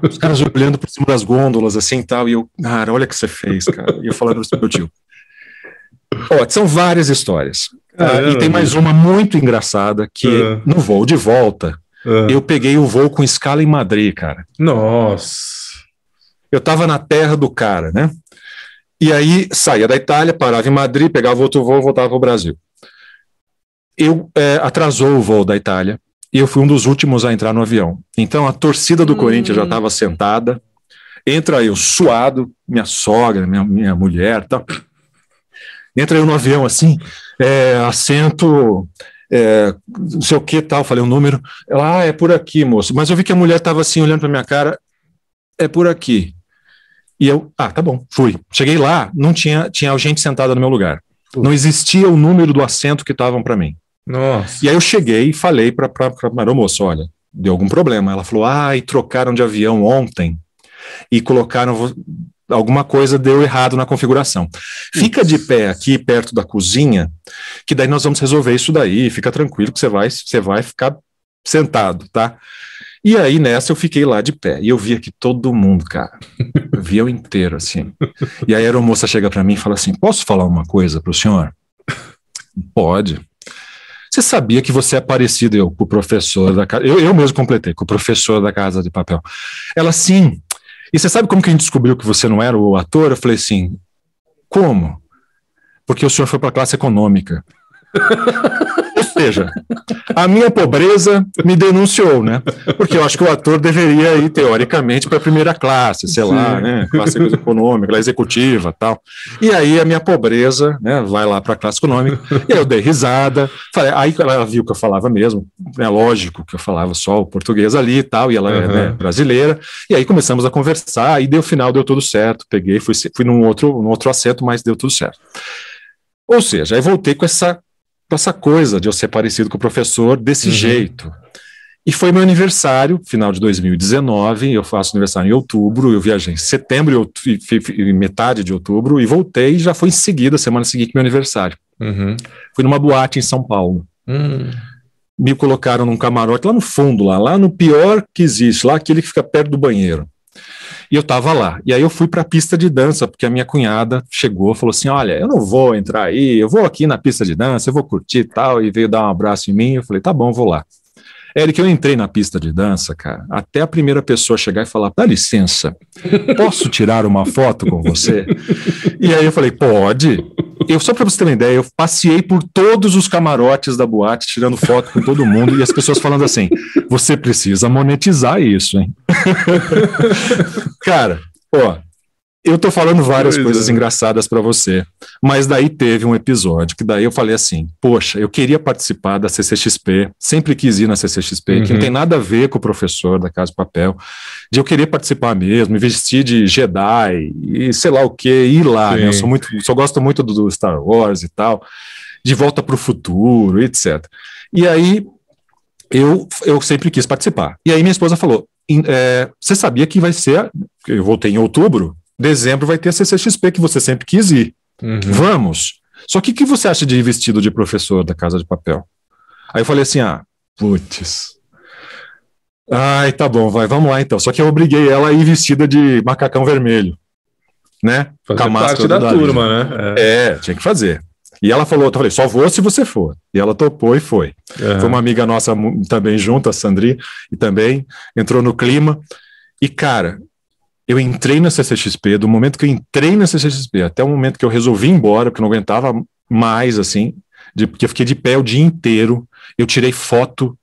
Os caras olhando por cima das gôndolas, assim, tal. E eu, cara, olha o que você fez, cara. E eu falando pro meu tio. São várias histórias. E tem mais uma muito engraçada que no voo de volta eu peguei o voo com escala em Madrid, cara. Nossa. Eu tava na terra do cara, né? E aí saía da Itália, parava em Madrid, pegava outro voo, voltava pro Brasil. Atrasou o voo da Itália e eu fui um dos últimos a entrar no avião. Então a torcida do Corinthians já estava sentada. Entra eu suado, minha sogra, minha mulher, tal. Entra eu no avião assim, assento, não sei o que tal, falei o número. Ela, é por aqui, moço. Mas eu vi que a mulher estava assim, olhando para minha cara, é por aqui. E eu, tá bom, fui. Cheguei lá, não tinha gente sentada no meu lugar. Não existia o número do assento que estavam para mim. Nossa. E aí eu cheguei e falei para a moça, olha, deu algum problema. Ela falou, e trocaram de avião ontem e colocaram... Alguma coisa deu errado na configuração. Fica de pé aqui perto da cozinha, que daí nós vamos resolver isso daí. Fica tranquilo que você vai ficar sentado, tá? E aí nessa eu fiquei lá de pé e eu via que todo mundo, cara, eu via o inteiro assim. E aí a aeromoça chega para mim e fala assim: posso falar uma coisa pro senhor? Pode. Você sabia que você é parecido com o professor da casa? Eu mesmo completei, com o professor da Casa de Papel. Ela, sim. E você sabe como que a gente descobriu que você não era o ator? Eu falei assim, como? Porque o senhor foi para a classe econômica. Ou seja, a minha pobreza me denunciou, né? Porque eu acho que o ator deveria ir, teoricamente, para a primeira classe, sei lá, né? Classe econômica, executiva, tal. E aí a minha pobreza, né, vai lá para a classe econômica. E aí eu dei risada. Falei, aí ela viu que eu falava mesmo, é lógico que eu falava só o português ali e tal, e ela é brasileira. E aí começamos a conversar, e deu final, deu tudo certo. Peguei, fui num outro assento, mas deu tudo certo. Ou seja, aí voltei com essa coisa de eu ser parecido com o professor desse jeito. E foi meu aniversário, final de 2019, eu faço aniversário em outubro, eu viajei em setembro e metade de outubro, e voltei e já foi em seguida, semana seguinte, meu aniversário. Fui numa boate em São Paulo. Me colocaram num camarote lá no fundo, lá no pior que existe, lá aquele que fica perto do banheiro. E eu tava lá. E aí eu fui pra pista de dança, porque a minha cunhada chegou e falou assim, olha, eu não vou entrar aí, eu vou aqui na pista de dança, eu vou curtir e tal, e veio dar um abraço em mim. Eu falei, tá bom, vou lá. Eric, eu entrei na pista de dança, cara, até a primeira pessoa chegar e falar, dá licença, posso tirar uma foto com você? E aí eu falei, pode. Só para você ter uma ideia, eu passei por todos os camarotes da boate, tirando foto com todo mundo, e as pessoas falando assim, você precisa monetizar isso, hein? Cara, eu tô falando várias coisas engraçadas para você, mas daí teve um episódio que daí eu falei assim, poxa, eu queria participar da CCXP, sempre quis ir na CCXP, que não tem nada a ver com o professor da Casa de Papel, de eu querer participar mesmo, me vestir de Jedi e sei lá o que, ir lá, né? Eu gosto muito do Star Wars e tal, de Volta para o Futuro, etc. E aí eu sempre quis participar. E aí minha esposa falou, você sabia que vai ser, eu voltei em outubro, dezembro vai ter a CCXP que você sempre quis ir. Vamos. Só que o que você acha de ir vestido de professor da Casa de Papel? Aí eu falei assim, putz. Ai, tá bom, vamos lá então. Só que eu obriguei ela a ir vestida de macacão vermelho, né? Fazer parte da turma, né? Tinha que fazer. E ela falou, eu falei, só vou se você for. E ela topou e foi. Foi uma amiga nossa também junto, a Sandri, e também entrou no clima. E, cara, eu entrei na CCXP, do momento que eu entrei na CCXP até o momento que eu resolvi ir embora, porque eu não aguentava mais, assim, porque eu fiquei de pé o dia inteiro, eu tirei foto,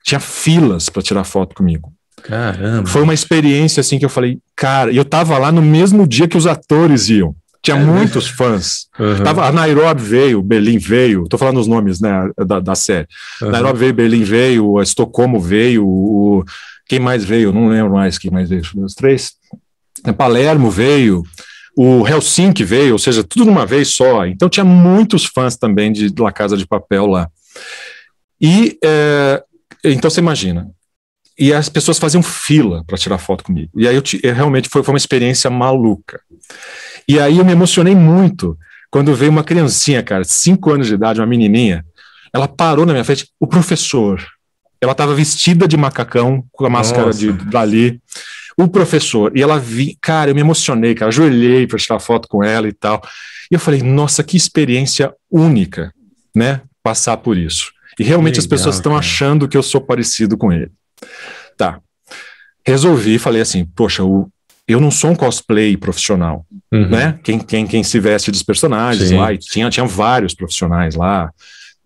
tinha filas para tirar foto comigo. Caramba! Foi uma experiência, assim, que eu falei, cara, e eu tava lá no mesmo dia que os atores iam, tinha muitos fãs. A Nairobi veio, o Berlim veio, tô falando os nomes, né, da série. Nairobi veio, Berlim veio, Estocolmo veio, quem mais veio? Não lembro mais quem mais veio, os três. Palermo veio, o Helsinki veio, ou seja, tudo numa vez só. Então tinha muitos fãs também de La Casa de Papel lá. E então você imagina. E as pessoas faziam fila para tirar foto comigo. E aí realmente foi uma experiência maluca. E aí eu me emocionei muito quando veio uma criancinha, cara, 5 anos de idade, uma menininha. Ela parou na minha frente, o professor. Ela estava vestida de macacão, com a máscara dali. O professor, e ela cara, eu me emocionei, cara, ajoelhei para tirar foto com ela e tal, e eu falei, nossa, que experiência única, né, passar por isso, e realmente as pessoas estão achando que eu sou parecido com ele. Tá, resolvi, falei assim, poxa, eu não sou um cosplay profissional, né, quem se veste dos personagens lá, e tinha vários profissionais lá,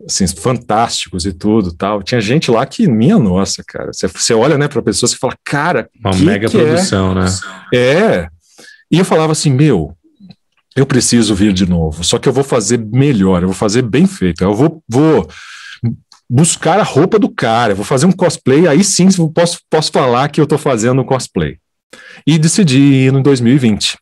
assim, fantásticos e tudo, tal. Tinha gente lá que, minha nossa, cara, você olha, né, pra pessoa e fala, cara, uma mega produção, né? E eu falava assim, eu preciso vir de novo, só que eu vou fazer melhor, eu vou fazer bem feito, eu vou buscar a roupa do cara, eu vou fazer um cosplay, aí sim eu posso falar que eu tô fazendo um cosplay. E decidi ir em 2020.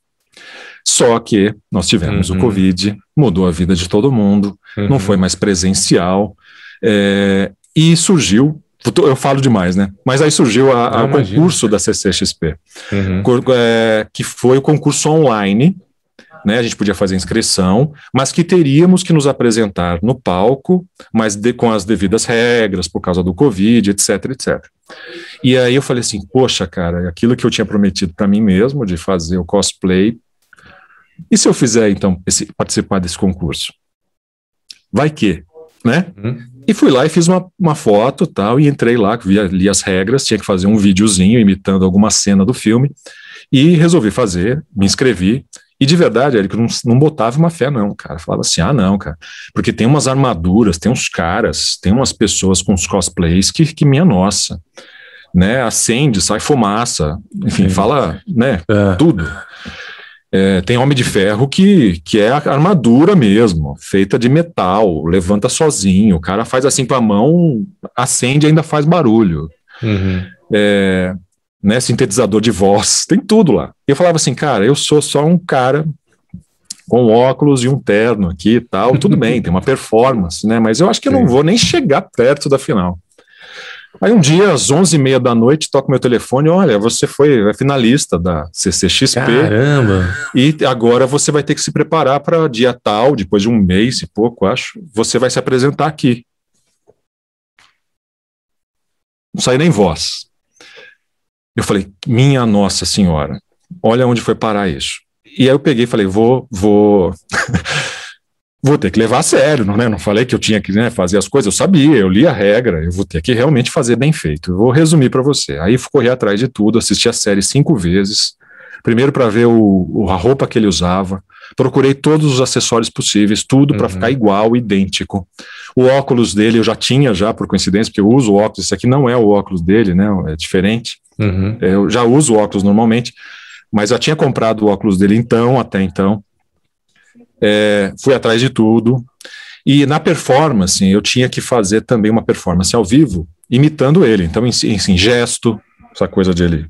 Só que nós tivemos o Covid, mudou a vida de todo mundo, não foi mais presencial, e surgiu, eu falo demais, né? Mas aí surgiu o concurso da CCXP, que foi o concurso online, né? A gente podia fazer inscrição, mas que teríamos que nos apresentar no palco, mas com as devidas regras, por causa do Covid, etc, etc. E aí eu falei assim, poxa, cara, aquilo que eu tinha prometido para mim mesmo, de fazer o cosplay, e se eu fizer, então, participar desse concurso? Vai que, né? E fui lá e fiz uma foto tal, e entrei lá, li as regras, tinha que fazer um videozinho imitando alguma cena do filme, e resolvi fazer, me inscrevi, e de verdade, Eric, eu não botava uma fé não, cara, falava assim, não, cara, porque tem umas armaduras, tem uns caras, tem umas pessoas com os cosplays que minha nossa, né, acende, sai fumaça, enfim, fala, né, tudo. Tem Homem de Ferro que é a armadura mesmo, feita de metal, levanta sozinho, o cara faz assim com a mão, acende e ainda faz barulho. Né, sintetizador de voz, tem tudo lá. E eu falava assim, cara, eu sou só um cara com óculos e um terno aqui e tal, tudo bem, tem uma performance, né, mas eu acho que eu não vou nem chegar perto da final. Aí um dia, às 11h30 da noite, toco meu telefone, olha, você foi finalista da CCXP. Caramba! E agora você vai ter que se preparar para dia tal, depois de um mês e pouco, acho, você vai se apresentar aqui. Não saí nem voz. Eu falei, minha Nossa Senhora, olha onde foi parar isso. E aí eu peguei e falei, vou ter que levar a sério, não falei que eu tinha que fazer as coisas, eu sabia, eu li a regra, eu vou ter que realmente fazer bem feito. Eu vou resumir para você. Aí corri atrás de tudo, assisti a série 5 vezes, primeiro para ver a roupa que ele usava, procurei todos os acessórios possíveis, tudo para ficar igual, idêntico. O óculos dele eu já tinha, por coincidência, porque eu uso o óculos, esse aqui não é o óculos dele, né? É diferente. Eu já uso o óculos normalmente, mas eu tinha comprado o óculos dele até então. Fui atrás de tudo. E na performance, eu tinha que fazer também uma performance ao vivo, imitando ele. Então, em gesto, essa coisa de ele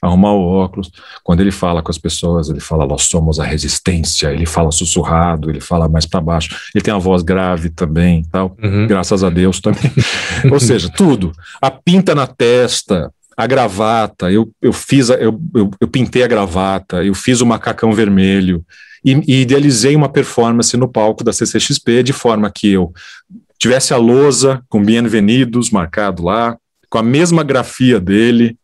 arrumar o óculos. Quando ele fala com as pessoas, ele fala, nós somos a resistência. Ele fala sussurrado, ele fala mais para baixo. Ele tem uma voz grave também, tal. Graças a Deus também. Ou seja, tudo. A pinta na testa, a gravata, eu pintei a gravata, eu fiz o macacão vermelho e idealizei uma performance no palco da CCXP de forma que eu tivesse a lousa com Bienvenidos marcado lá, com a mesma grafia dele,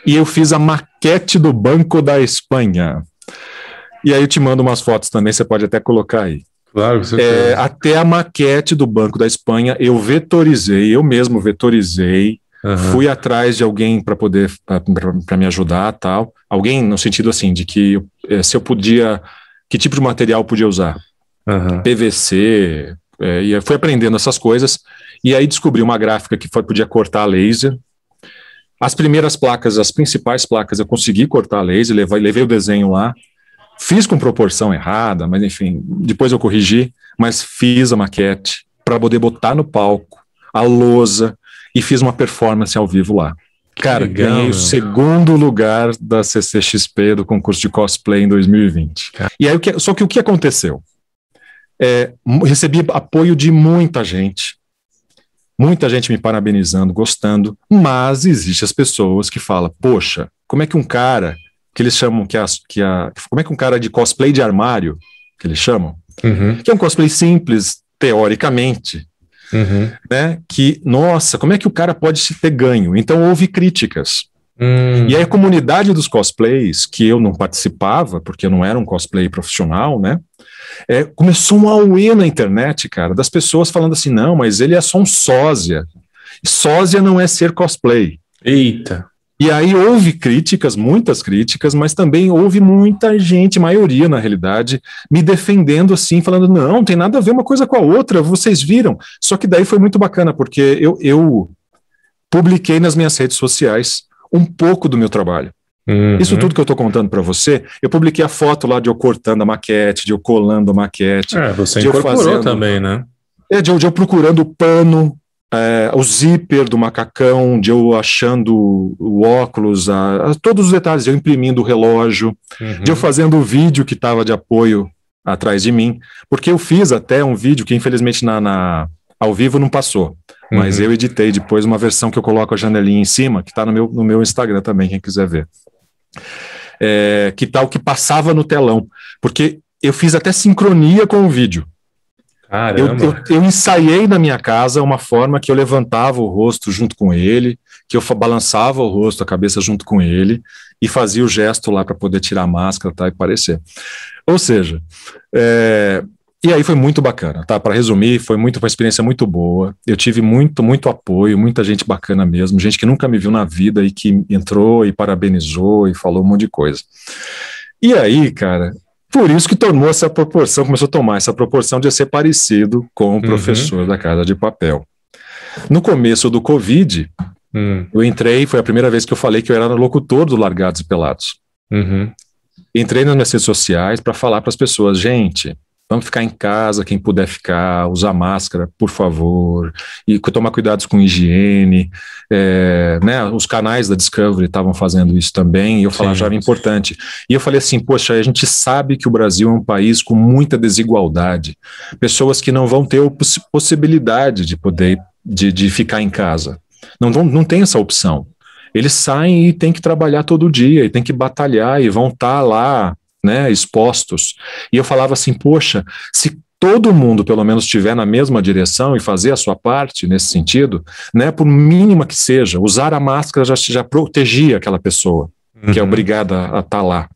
e eu fiz a maquete do Banco da Espanha. E aí eu te mando umas fotos também, você pode até colocar aí. Claro, com certeza. Até a maquete do Banco da Espanha eu mesmo vetorizei, fui atrás de alguém para poder para me ajudar, tal. Alguém no sentido assim de que se eu podia, que tipo de material eu podia usar, PVC, e fui aprendendo essas coisas. E aí descobri uma gráfica que podia cortar a laser. As primeiras placas, as principais placas, eu consegui cortar a laser, levei o desenho lá. Fiz com proporção errada, mas enfim, depois eu corrigi, mas fiz a maquete para poder botar no palco a lousa e fiz uma performance ao vivo lá. Cara, ganhei o segundo lugar da CCXP, do concurso de cosplay em 2020. E aí, só que o que aconteceu? Recebi apoio de muita gente me parabenizando, gostando, mas existem as pessoas que falam, poxa, como é que um cara, que eles chamam, como é que um cara de cosplay de armário, que eles chamam, que é um cosplay simples, teoricamente, né, que, nossa, como é que o cara pode se ter ganho? Então houve críticas. E aí a comunidade dos cosplays, que eu não participava, porque eu não era um cosplay profissional, né, começou um auê na internet, cara, das pessoas falando assim, não, mas ele é só um sósia. Sósia não é ser cosplay. Eita! E aí houve críticas, muitas críticas, mas também houve muita gente, maioria na realidade, me defendendo assim, falando, não tem nada a ver uma coisa com a outra, vocês viram. Só que daí foi muito bacana, porque eu publiquei nas minhas redes sociais um pouco do meu trabalho. Isso tudo que eu estou contando para você, eu publiquei a foto lá de eu cortando a maquete, de eu colando a maquete. Você incorporou também, né? De eu procurando o pano, o zíper do macacão, de eu achando o óculos, todos os detalhes, eu imprimindo o relógio, de eu fazendo o vídeo que estava de apoio atrás de mim, porque eu fiz até um vídeo que infelizmente ao vivo não passou, mas eu editei depois uma versão que eu coloco a janelinha em cima, que está no meu Instagram também, quem quiser ver. Que tal que passava no telão, porque eu fiz até sincronia com o vídeo. Eu ensaiei na minha casa uma forma que eu levantava o rosto junto com ele, que eu balançava o rosto, a cabeça junto com ele e fazia o gesto lá para poder tirar a máscara, tá, e parecer. Ou seja, e aí foi muito bacana, tá? Para resumir, foi uma experiência muito boa. Eu tive muito apoio, muita gente bacana mesmo, gente que nunca me viu na vida e que entrou e parabenizou e falou um monte de coisa. E aí, cara, por isso que tomou essa proporção, começou a tomar essa proporção de ser parecido com o professor da Casa de Papel. No começo do Covid, eu entrei, foi a primeira vez que eu falei que eu era locutor do Largados e Pelados. Entrei nas minhas redes sociais para falar para as pessoas, gente, vamos ficar em casa, quem puder ficar, usar máscara, por favor, e tomar cuidados com higiene, né, os canais da Discovery estavam fazendo isso também, e eu falava, já era importante. E eu falei assim, poxa, a gente sabe que o Brasil é um país com muita desigualdade, pessoas que não vão ter possibilidade de poder, de ficar em casa. Não tem essa opção. Eles saem e tem que trabalhar todo dia, e tem que batalhar, e vão estar lá, né, expostos. E eu falava assim, poxa, se todo mundo pelo menos estiver na mesma direção e fazer a sua parte nesse sentido, né, por mínima que seja, usar a máscara já protegia aquela pessoa, que é obrigada a estar lá.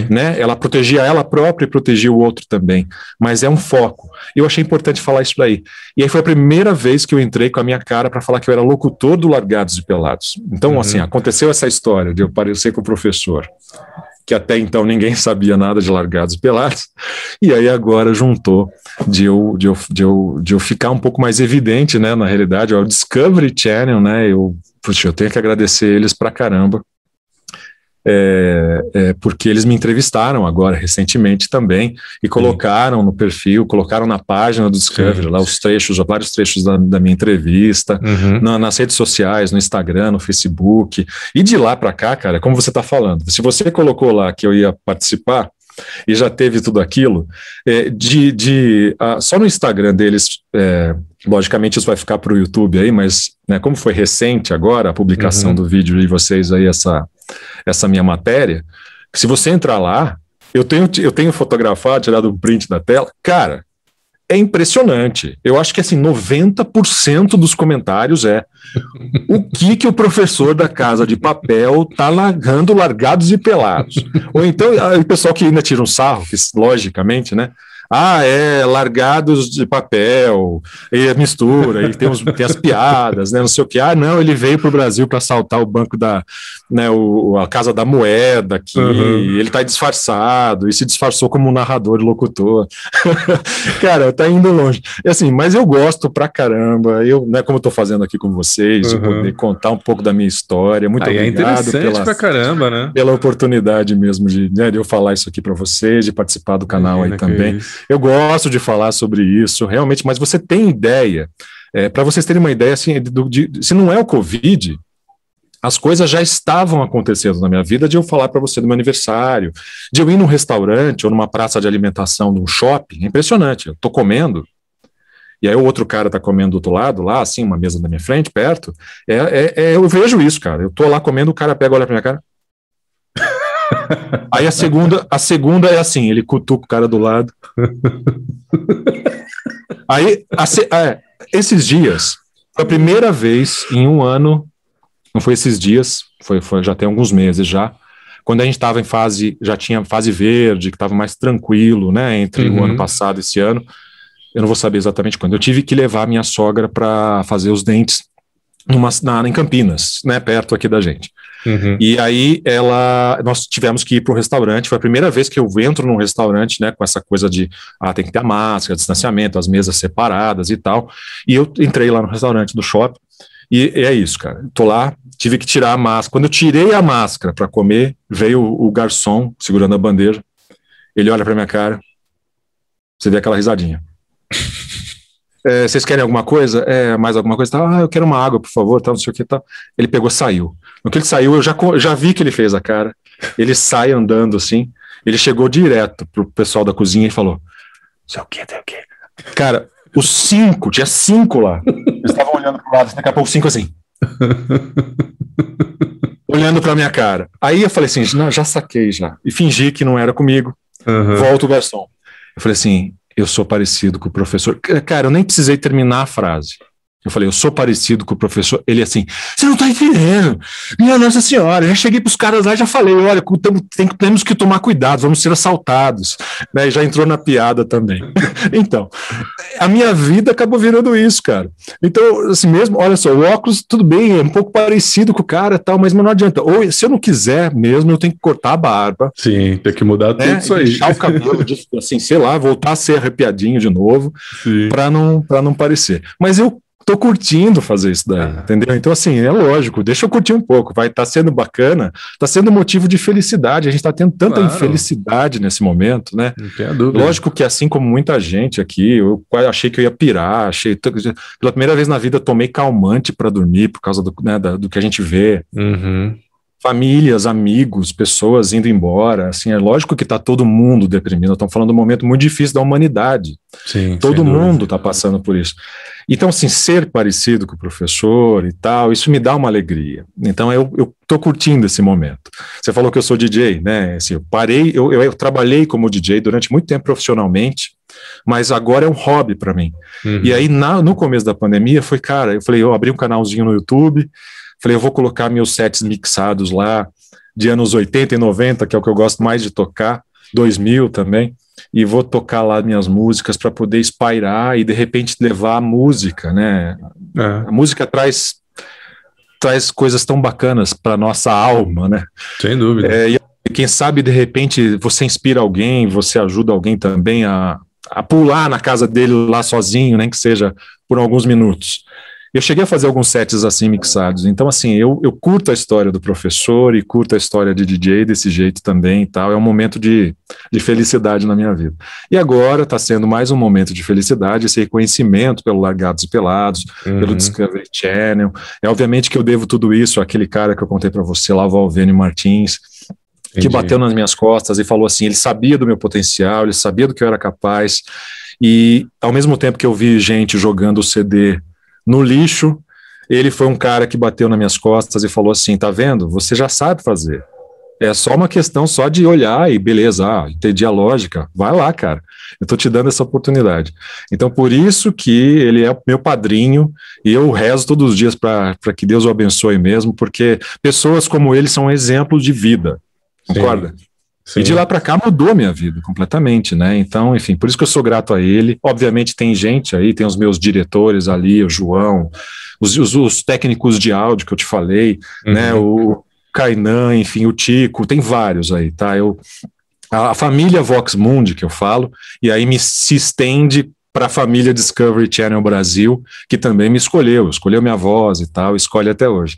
Né? Ela protegia ela própria e protegia o outro também, mas é um foco. Eu achei importante falar isso daí. E aí foi a primeira vez que eu entrei com a minha cara para falar que eu era locutor do Largados e Pelados. Então, assim, aconteceu essa história de eu parecer com o professor, que até então ninguém sabia nada de Largados e Pelados, e aí agora juntou de eu ficar um pouco mais evidente, né, na realidade, o Discovery Channel, né, eu tenho que agradecer eles pra caramba, porque eles me entrevistaram agora recentemente também e colocaram no perfil, colocaram na página do Discovery lá os trechos, vários trechos da minha entrevista, nas redes sociais, no Instagram, no Facebook, e de lá para cá, cara, como você tá falando, se você colocou lá que eu ia participar e já teve tudo aquilo, só no Instagram deles, logicamente isso vai ficar para o YouTube aí, mas né, como foi recente agora a publicação do vídeo de vocês aí, essa minha matéria, se você entrar lá, eu tenho fotografado, tirado um print da tela, cara, é impressionante. Eu acho que assim, 90% dos comentários o que o professor da Casa de Papel tá narrando Largados e Pelados. Ou então, o pessoal que ainda tira um sarro, que logicamente, né? Largados de papel, e a mistura, e tem as piadas, né, não sei o que. Não, ele veio para o Brasil para assaltar o banco a Casa da Moeda aqui, ele tá disfarçado, e se disfarçou como um narrador e locutor. Cara, tá indo longe. E assim, mas eu gosto pra caramba, né, como eu tô fazendo aqui com vocês, de poder contar um pouco da minha história. Muito obrigado. É interessante pra caramba, né? Pela oportunidade mesmo de eu falar isso aqui para vocês, de participar do canal aí também. Eu gosto de falar sobre isso, realmente, mas você tem ideia, para vocês terem uma ideia, assim, se não é o Covid, as coisas já estavam acontecendo na minha vida, de eu falar para você do meu aniversário, de eu ir num restaurante ou numa praça de alimentação, num shopping, é impressionante, eu tô comendo, e aí o outro cara tá comendo do outro lado, lá, assim, uma mesa na minha frente, perto, eu vejo isso, cara, eu tô lá comendo, o cara pega, olha pra minha cara, aí a segunda é assim, ele cutuca o cara do lado. Aí, esses dias, foi a primeira vez em um ano, não foi esses dias, foi já tem alguns meses já, quando a gente estava já tinha fase verde, que estava mais tranquilo, né, entre o ano passado e esse ano, eu não vou saber exatamente quando, eu tive que levar a minha sogra para fazer os dentes em Campinas, né, perto aqui da gente. E aí nós tivemos que ir para um restaurante, foi a primeira vez que eu entro num restaurante, né, com essa coisa de tem que ter a máscara, distanciamento, as mesas separadas e tal, e eu entrei lá no restaurante do shopping, e é isso, cara, tô lá, tive que tirar a máscara, quando eu tirei a máscara para comer, veio o garçom segurando a bandeja, ele olha para minha cara, você vê aquela risadinha. Vocês querem alguma coisa? Mais alguma coisa? Eu quero uma água, por favor, tal, não sei o que, tal. Ele pegou, saiu. No que ele saiu, eu já vi que ele fez a cara. Ele sai andando assim. Ele chegou direto pro pessoal da cozinha e falou: sei o que. Cara, tinha 5 lá. Eles estavam olhando pro lado, daqui a pouco 5 assim. Olhando pra minha cara. Aí eu falei assim: não, já saquei já. E fingi que não era comigo. Volta o garçom. Eu falei assim: eu sou parecido com o professor. Cara, eu nem precisei terminar a frase. Eu falei, eu sou parecido com o professor. Ele assim, você não tá entendendo. Minha Nossa Senhora, já cheguei pros caras lá e já falei, olha, temos que tomar cuidado, vamos ser assaltados. Né? E já entrou na piada também. Então, a minha vida acabou virando isso, cara. Então, assim mesmo, olha só, o óculos, tudo bem, é um pouco parecido com o cara e tal, mas não adianta. Ou, se eu não quiser mesmo, eu tenho que cortar a barba. Sim, tem que mudar tudo isso aí. Deixar o cabelo, assim, sei lá, voltar a ser arrepiadinho de novo, para não parecer. Mas eu tô curtindo fazer isso daí, entendeu? Então, assim, é lógico, deixa eu curtir um pouco, vai estar sendo bacana, tá sendo motivo de felicidade, a gente tá tendo tanta infelicidade nesse momento, né? Não tem a dúvida. Lógico que assim como muita gente aqui, eu achei que eu ia pirar, pela primeira vez na vida tomei calmante para dormir, por causa do que a gente vê. famílias, amigos, pessoas indo embora, assim, é lógico que está todo mundo deprimido, estamos falando de um momento muito difícil da humanidade, Sim, todo mundo está passando por isso. Então, assim, ser parecido com o professor e tal, isso me dá uma alegria. Então, eu estou curtindo esse momento. Você falou que eu sou DJ, né? Assim, eu trabalhei como DJ durante muito tempo profissionalmente, mas agora é um hobby para mim. E aí, no começo da pandemia, eu abri um canalzinho no YouTube, falei, eu vou colocar meus sets mixados lá, de anos 80 e 90, que é o que eu gosto mais de tocar, 2000 também, e vou tocar lá minhas músicas para poder espairar e, de repente, levar a música, né? A música traz coisas tão bacanas para nossa alma, né? Sem dúvida. E quem sabe, de repente, você inspira alguém, você ajuda alguém também a pular na casa dele lá sozinho, nem que seja por alguns minutos. Eu cheguei a fazer alguns sets assim mixados, então assim, eu curto a história do professor e curto a história de DJ desse jeito também e tal, é um momento de felicidade na minha vida. E agora está sendo mais um momento de felicidade, esse reconhecimento pelo Largados e Pelados, pelo Discovery Channel, obviamente que eu devo tudo isso àquele cara que eu contei para você lá, o Valvênio Martins, que bateu nas minhas costas e falou assim, ele sabia do meu potencial, ele sabia do que eu era capaz, e ao mesmo tempo que eu vi gente jogando o CD no lixo, ele foi um cara que bateu nas minhas costas e falou assim, tá vendo? Você já sabe fazer. É só uma questão só de olhar e beleza, entendi a lógica, vai lá, cara. Eu tô te dando essa oportunidade. Então, por isso que ele é meu padrinho e eu rezo todos os dias para que Deus o abençoe mesmo, porque pessoas como ele são exemplos de vida. Concorda? Sim. E de lá para cá mudou minha vida completamente, né? Então, enfim, por isso que eu sou grato a ele. Obviamente tem gente aí, tem os meus diretores ali, o João, os técnicos de áudio que eu te falei, né? O Kainan, enfim, o Tico, tem vários aí, tá? A família Vox Mundi que eu falo, e aí se estende para a família Discovery Channel Brasil, que também me escolheu minha voz e tal, escolhe até hoje.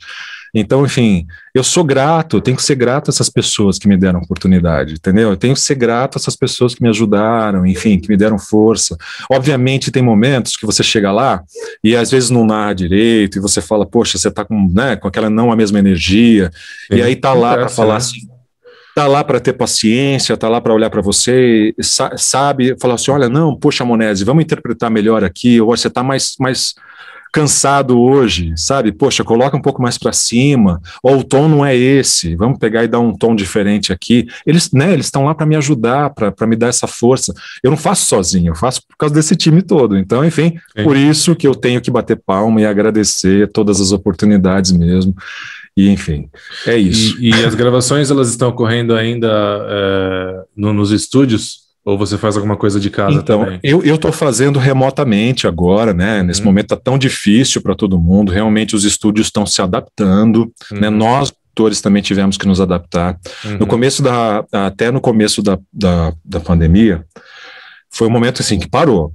Então, enfim, eu sou grato, eu tenho que ser grato a essas pessoas que me deram oportunidade, entendeu? Eu tenho que ser grato a essas pessoas que me ajudaram, enfim, que me deram força. Obviamente, tem momentos que você chega lá e às vezes não narra direito e você fala, poxa, você tá com aquela não a mesma energia, e aí tá lá para falar assim, tá lá para ter paciência, tá lá para olhar para você, sabe, falar assim, olha, não, poxa, Monese, vamos interpretar melhor aqui, ou você tá mais cansado hoje, sabe? Poxa, coloca um pouco mais para cima, ou o tom não é esse, vamos pegar e dar um tom diferente aqui. Eles estão lá para me ajudar, para me dar essa força. Eu não faço sozinho, eu faço por causa desse time todo. Então, enfim, por isso que eu tenho que bater palma e agradecer todas as oportunidades mesmo. E, enfim, é isso. E as gravações, elas estão ocorrendo ainda nos estúdios? Ou você faz alguma coisa de casa também? Então, eu estou fazendo remotamente agora, né? Nesse momento está tão difícil para todo mundo. Realmente os estúdios estão se adaptando, né? Nós, atores, também tivemos que nos adaptar. Até no começo da pandemia, foi um momento assim que parou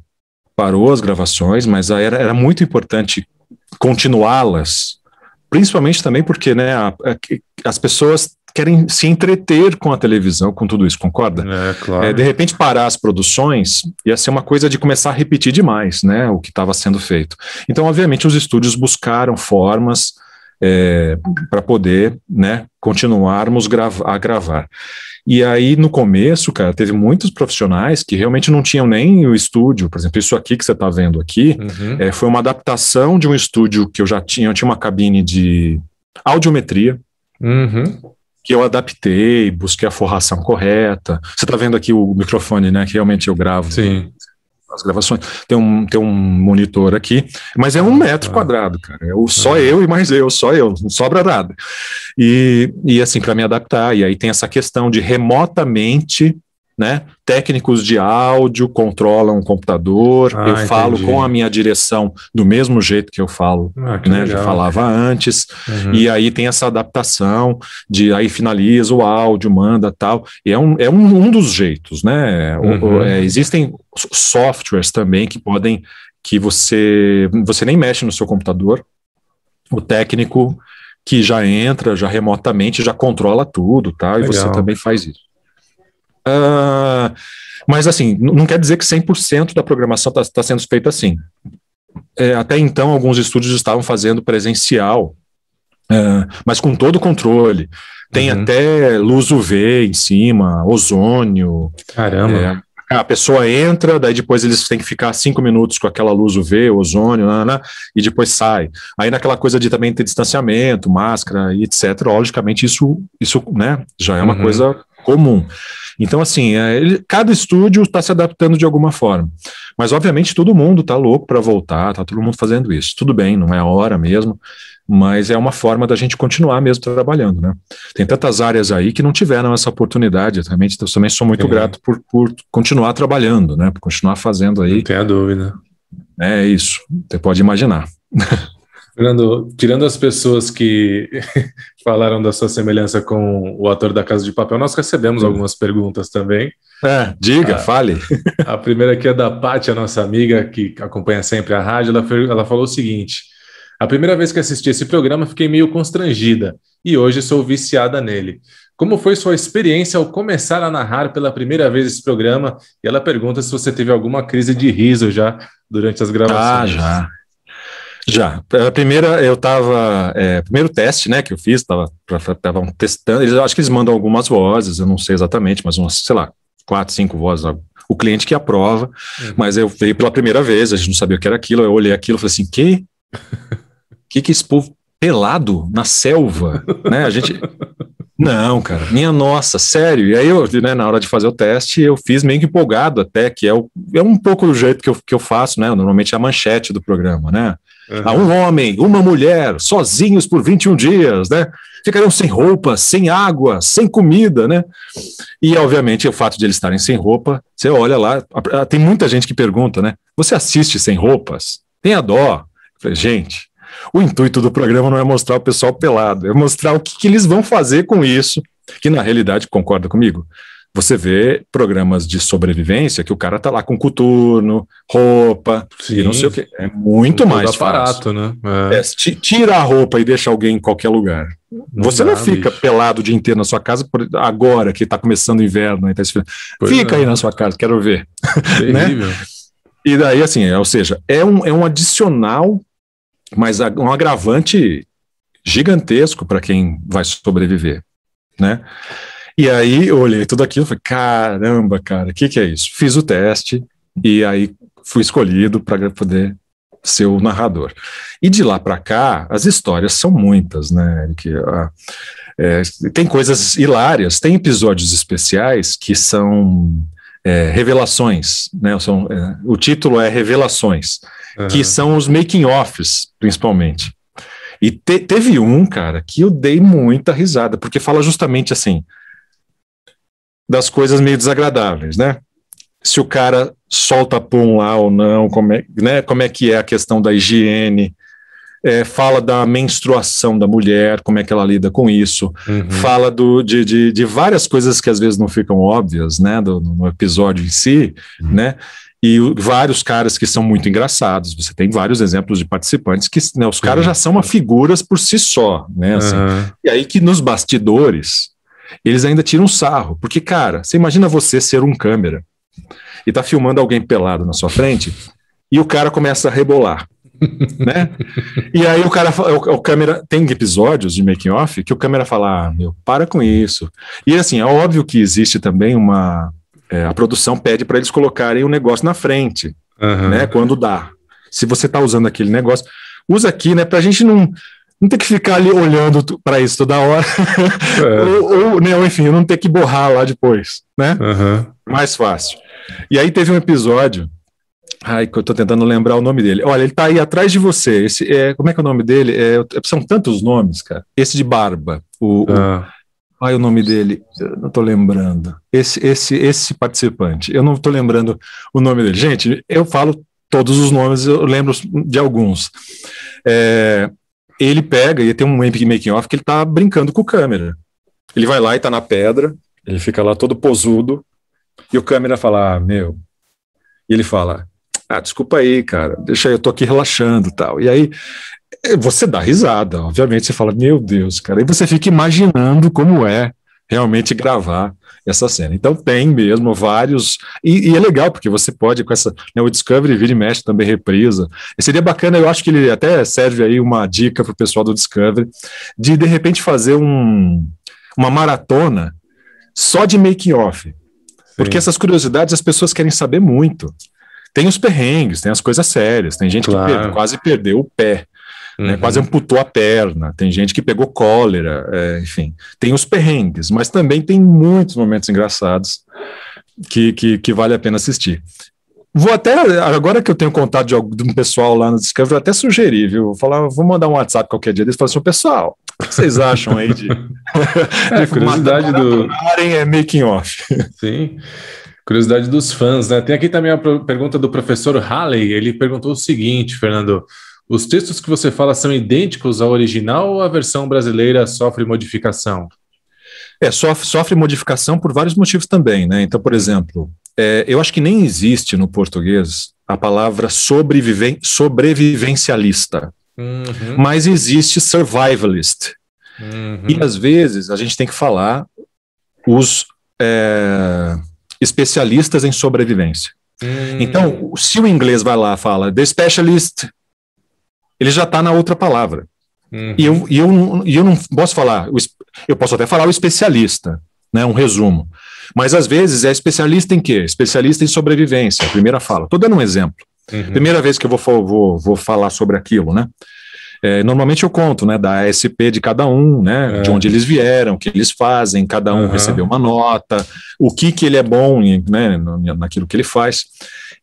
as gravações, mas era muito importante continuá-las, principalmente também porque, né? As pessoas querem se entreter com a televisão, com tudo isso, concorda? Claro. De repente parar as produções ia ser uma coisa de começar a repetir demais, né, o que estava sendo feito. Então, obviamente, os estúdios buscaram formas para poder, né, continuarmos a gravar. E aí, no começo, cara, teve muitos profissionais que realmente não tinham nem o estúdio. Por exemplo, isso aqui que você está vendo aqui, foi uma adaptação de um estúdio que eu tinha uma cabine de audiometria, que eu adaptei, busquei a forração correta. Você está vendo aqui o microfone, né? Que realmente eu gravo. Sim. As gravações. Tem um monitor aqui, mas é 1 metro quadrado, cara. Só eu e mais eu, não sobra nada. E assim, para me adaptar. E aí tem essa questão de remotamente, né? Técnicos de áudio controlam o computador, eu falo com a minha direção do mesmo jeito que eu falo, né? Já falava antes, e aí tem essa adaptação de aí finaliza o áudio, manda tal, e é um dos jeitos, né? Existem softwares também que você nem mexe no seu computador, o técnico que já entra, já remotamente, já controla tudo, tá? E você também faz isso. Mas assim, não quer dizer que 100% da programação está sendo feita assim. Até então, alguns estúdios estavam fazendo presencial, mas com todo o controle. Tem até luz UV em cima, ozônio. Caramba. A pessoa entra, daí depois eles têm que ficar 5 minutos com aquela luz UV, ozônio, e depois sai. Aí naquela coisa de também ter distanciamento, máscara e etc. Logicamente isso né, já é uma coisa comum. Então, assim, cada estúdio está se adaptando de alguma forma. Mas, obviamente, todo mundo está louco para voltar, está todo mundo fazendo isso. Tudo bem, não é a hora mesmo, mas é uma forma da gente continuar mesmo trabalhando, né? Tem tantas áreas aí que não tiveram essa oportunidade. Realmente, eu também sou muito grato por continuar trabalhando, né? Por continuar fazendo aí. Não tenha dúvida. É isso, você pode imaginar. Fernando, tirando as pessoas que falaram da sua semelhança com o ator da Casa de Papel, nós recebemos algumas perguntas também. Diga, fale. A primeira aqui é da Paty, a nossa amiga, que acompanha sempre a rádio. Ela falou o seguinte: a primeira vez que assisti esse programa, fiquei meio constrangida, e hoje sou viciada nele. Como foi sua experiência ao começar a narrar pela primeira vez esse programa? E ela pergunta se você teve alguma crise de riso já durante as gravações. Já. A primeira, primeiro teste, né, que eu fiz, estavam testando, acho que eles mandam algumas vozes, eu não sei exatamente, mas umas, sei lá, 4, 5 vozes, o cliente que aprova, mas eu veio pela primeira vez, a gente não sabia o que era aquilo, eu olhei aquilo e falei assim, que esse povo pelado na selva, né, a gente... Não, cara, minha nossa, sério. E aí eu, né, na hora de fazer o teste, eu fiz meio que empolgado até, que é um pouco do jeito que eu faço, né, normalmente é a manchete do programa, né. Um homem, uma mulher, sozinhos por 21 dias, né, ficariam sem roupa, sem água, sem comida, né, e obviamente o fato de eles estarem sem roupa, você olha lá, tem muita gente que pergunta, né, você assiste sem roupas? Tenha dó. Eu falei, gente, o intuito do programa não é mostrar o pessoal pelado, é mostrar o que eles vão fazer com isso, que na realidade, concorda comigo, você vê programas de sobrevivência que o cara tá lá com coturno, roupa, e não sei o que, é muito mais aparato, fácil. Né? Tira a roupa e deixa alguém em qualquer lugar. Você não fica pelado o dia inteiro na sua casa, agora que tá começando o inverno, então fica aí na sua casa, quero ver. Terrível. Né? E daí, assim, ou seja, é um adicional, mas um agravante gigantesco para quem vai sobreviver, né? E aí eu olhei tudo aquilo e falei, caramba, cara, o que é isso? Fiz o teste e aí fui escolhido para poder ser o narrador. E de lá para cá, as histórias são muitas, né? Tem coisas hilárias, tem episódios especiais que são revelações, né? O título é Revelações, que são os making-offs, principalmente. E teve um, cara, que eu dei muita risada, porque fala justamente assim, das coisas meio desagradáveis, né? Se o cara solta pum lá ou não, como é que é a questão da higiene, fala da menstruação da mulher, como é que ela lida com isso, fala de várias coisas que às vezes não ficam óbvias, né, no episódio em si, né, e vários caras que são muito engraçados. Você tem vários exemplos de participantes que, né, os caras já são uma figuras por si só, né, assim. E aí que nos bastidores eles ainda tiram sarro, porque, cara, você imagina você ser um câmera e tá filmando alguém pelado na sua frente e o cara começa a rebolar, né? E aí o câmera, tem episódios de making off que o câmera fala, para com isso. E assim, é óbvio que existe também a produção pede para eles colocarem o negócio na frente, né? Quando dá. Se você tá usando aquele negócio, usa aqui, né? Pra gente não ter que ficar ali olhando para isso toda hora, ou enfim, não ter que borrar lá depois, né? Mais fácil. E aí teve um episódio, que eu tô tentando lembrar o nome dele. Olha, ele tá aí atrás de você. Como é que é o nome dele? São tantos nomes, cara. Esse de barba. O nome dele, eu não tô lembrando. Esse participante, eu não tô lembrando o nome dele. Gente, eu falo todos os nomes, eu lembro de alguns. Ele pega e tem um making off que ele tá brincando com o câmera. Ele vai lá e tá na pedra, ele fica lá todo posudo, e o câmera fala, e ele fala, desculpa aí, cara, deixa aí, eu tô aqui relaxando e tal. E aí você dá risada, obviamente, você fala, meu Deus, cara, e você fica imaginando como é realmente gravar essa cena. Então tem mesmo vários, e é legal, porque você pode com essa, né, o Discovery vira e mexe também reprisa, e seria bacana, eu acho que ele até serve aí uma dica pro pessoal do Discovery, de repente fazer um uma maratona só de making-off. Porque essas curiosidades as pessoas querem saber muito. Tem os perrengues, tem as coisas sérias, tem gente que quase perdeu o pé, né, quase amputou a perna, tem gente que pegou cólera, enfim. Tem os perrengues, mas também tem muitos momentos engraçados que vale a pena assistir. Vou até, agora que eu tenho contato de um pessoal lá no Discovery, vou até sugerir, viu? Vou mandar um WhatsApp qualquer dia deles e falar assim, pessoal, o que vocês acham aí de curiosidade do... making off? Sim, curiosidade dos fãs, né? Tem aqui também a pergunta do professor Halley, ele perguntou o seguinte, Fernando, os textos que você fala são idênticos ao original ou a versão brasileira sofre modificação? Sofre modificação por vários motivos também, né? Então, por exemplo, eu acho que nem existe no português a palavra sobrevivencialista, mas existe survivalist. E às vezes a gente tem que falar os especialistas em sobrevivência. Então, se o inglês vai lá e fala the specialist, ele já está na outra palavra. E eu não posso falar, eu posso até falar o especialista, né, um resumo, mas às vezes é especialista em quê? Especialista em sobrevivência, a primeira fala. Estou dando um exemplo. Primeira vez que eu vou falar sobre aquilo, né? Normalmente eu conto, né, da ASP de cada um, né, de onde eles vieram, o que eles fazem, cada um recebeu uma nota, o que ele é bom, né, naquilo que ele faz.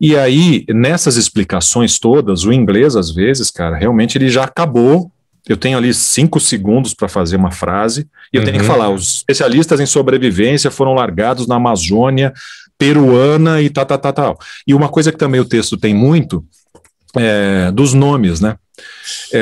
E aí, nessas explicações todas, o inglês, às vezes, cara, realmente ele já acabou. Eu tenho ali 5 segundos para fazer uma frase, e eu tenho que falar, os especialistas em sobrevivência foram largados na Amazônia peruana e tal. E uma coisa que também o texto tem muito, dos nomes, né?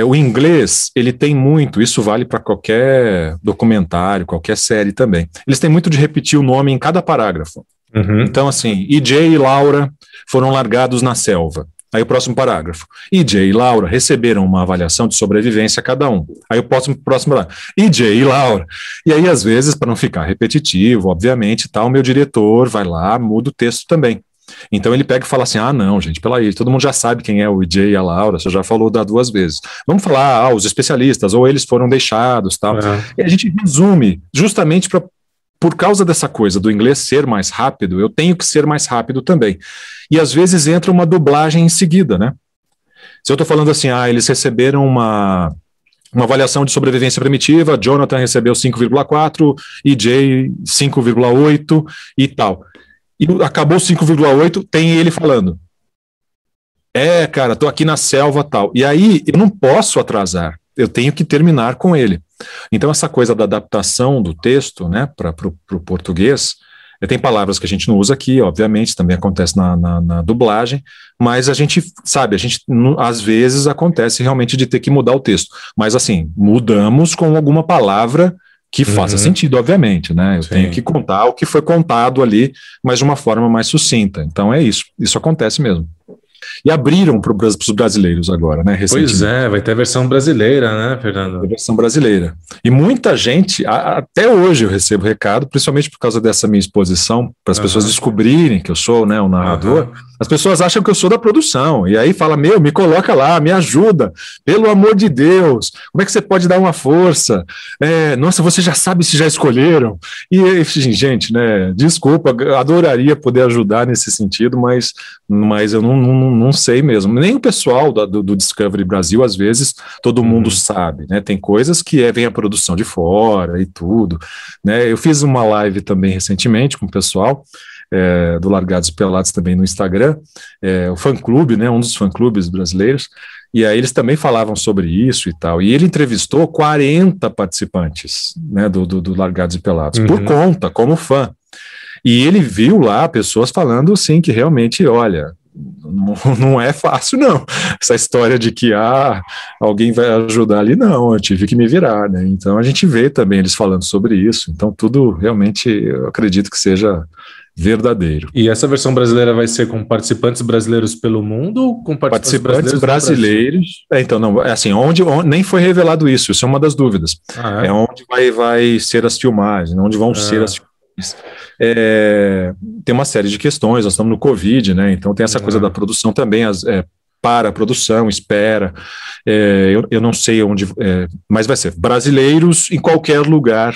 O inglês, ele tem muito, isso vale para qualquer documentário, qualquer série também. Eles têm muito de repetir o nome em cada parágrafo. Então, assim, EJ e Laura foram largados na selva. Aí o próximo parágrafo. EJ e Laura receberam uma avaliação de sobrevivência cada um. Aí o próximo parágrafo. EJ e Laura. E aí, às vezes, para não ficar repetitivo, obviamente, o meu diretor vai lá, muda o texto também. Então ele pega e fala assim, não, gente, todo mundo já sabe quem é o EJ e a Laura, você já falou 2 vezes. Vamos falar, os especialistas, ou eles foram deixados, tal. E a gente resume, justamente por causa dessa coisa do inglês ser mais rápido, eu tenho que ser mais rápido também. E às vezes entra uma dublagem em seguida, né? Se eu estou falando assim, eles receberam uma avaliação de sobrevivência primitiva, Jonathan recebeu 5,4, EJ 5,8 e tal. E acabou 5,8, tem ele falando. Cara, tô aqui na selva, tal. E aí eu não posso atrasar, eu tenho que terminar com ele. Então essa coisa da adaptação do texto, né, para o português, tem palavras que a gente não usa aqui, obviamente, também acontece na dublagem, mas a gente sabe, às vezes acontece realmente de ter que mudar o texto. Mas assim, mudamos com alguma palavra que faça sentido, obviamente, né? Eu tenho que contar o que foi contado ali, mas de uma forma mais sucinta. Então é isso acontece mesmo. E abriram para os brasileiros agora, né? Pois vai ter a versão brasileira, né, Fernando? A versão brasileira. E muita gente, até hoje eu recebo recado, principalmente por causa dessa minha exposição, para as pessoas descobrirem que eu sou, né, o narrador. As pessoas acham que eu sou da produção, e aí fala, me coloca lá, me ajuda, pelo amor de Deus, como é que você pode dar uma força? Nossa, você já sabe se já escolheram? E, gente, né, desculpa, adoraria poder ajudar nesse sentido, mas eu não sei mesmo. Nem o pessoal do Discovery Brasil, às vezes, todo mundo sabe, né? Tem coisas que vem a produção de fora e tudo, né? Eu fiz uma live também recentemente com o pessoal do Largados e Pelados também no Instagram, o fã-clube, né? Um dos fã-clubes brasileiros, e aí eles também falavam sobre isso e tal, e ele entrevistou 40 participantes, né, do Largados e Pelados, por conta, como fã. E ele viu lá pessoas falando, sim, que realmente, olha, não é fácil, não. Essa história de que alguém vai ajudar ali, não, eu tive que me virar, né? Então a gente vê também eles falando sobre isso. Então tudo realmente, eu acredito que seja verdadeiro. E essa versão brasileira vai ser com participantes brasileiros pelo mundo ou com participantes brasileiros? Então, não, assim, onde nem foi revelado isso é uma das dúvidas. Onde vai ser as filmagens, onde vão ser as filmagens. Tem uma série de questões, nós estamos no Covid, né? Então tem essa coisa da produção também, para a produção, espera. Eu não sei onde, mas vai ser brasileiros em qualquer lugar.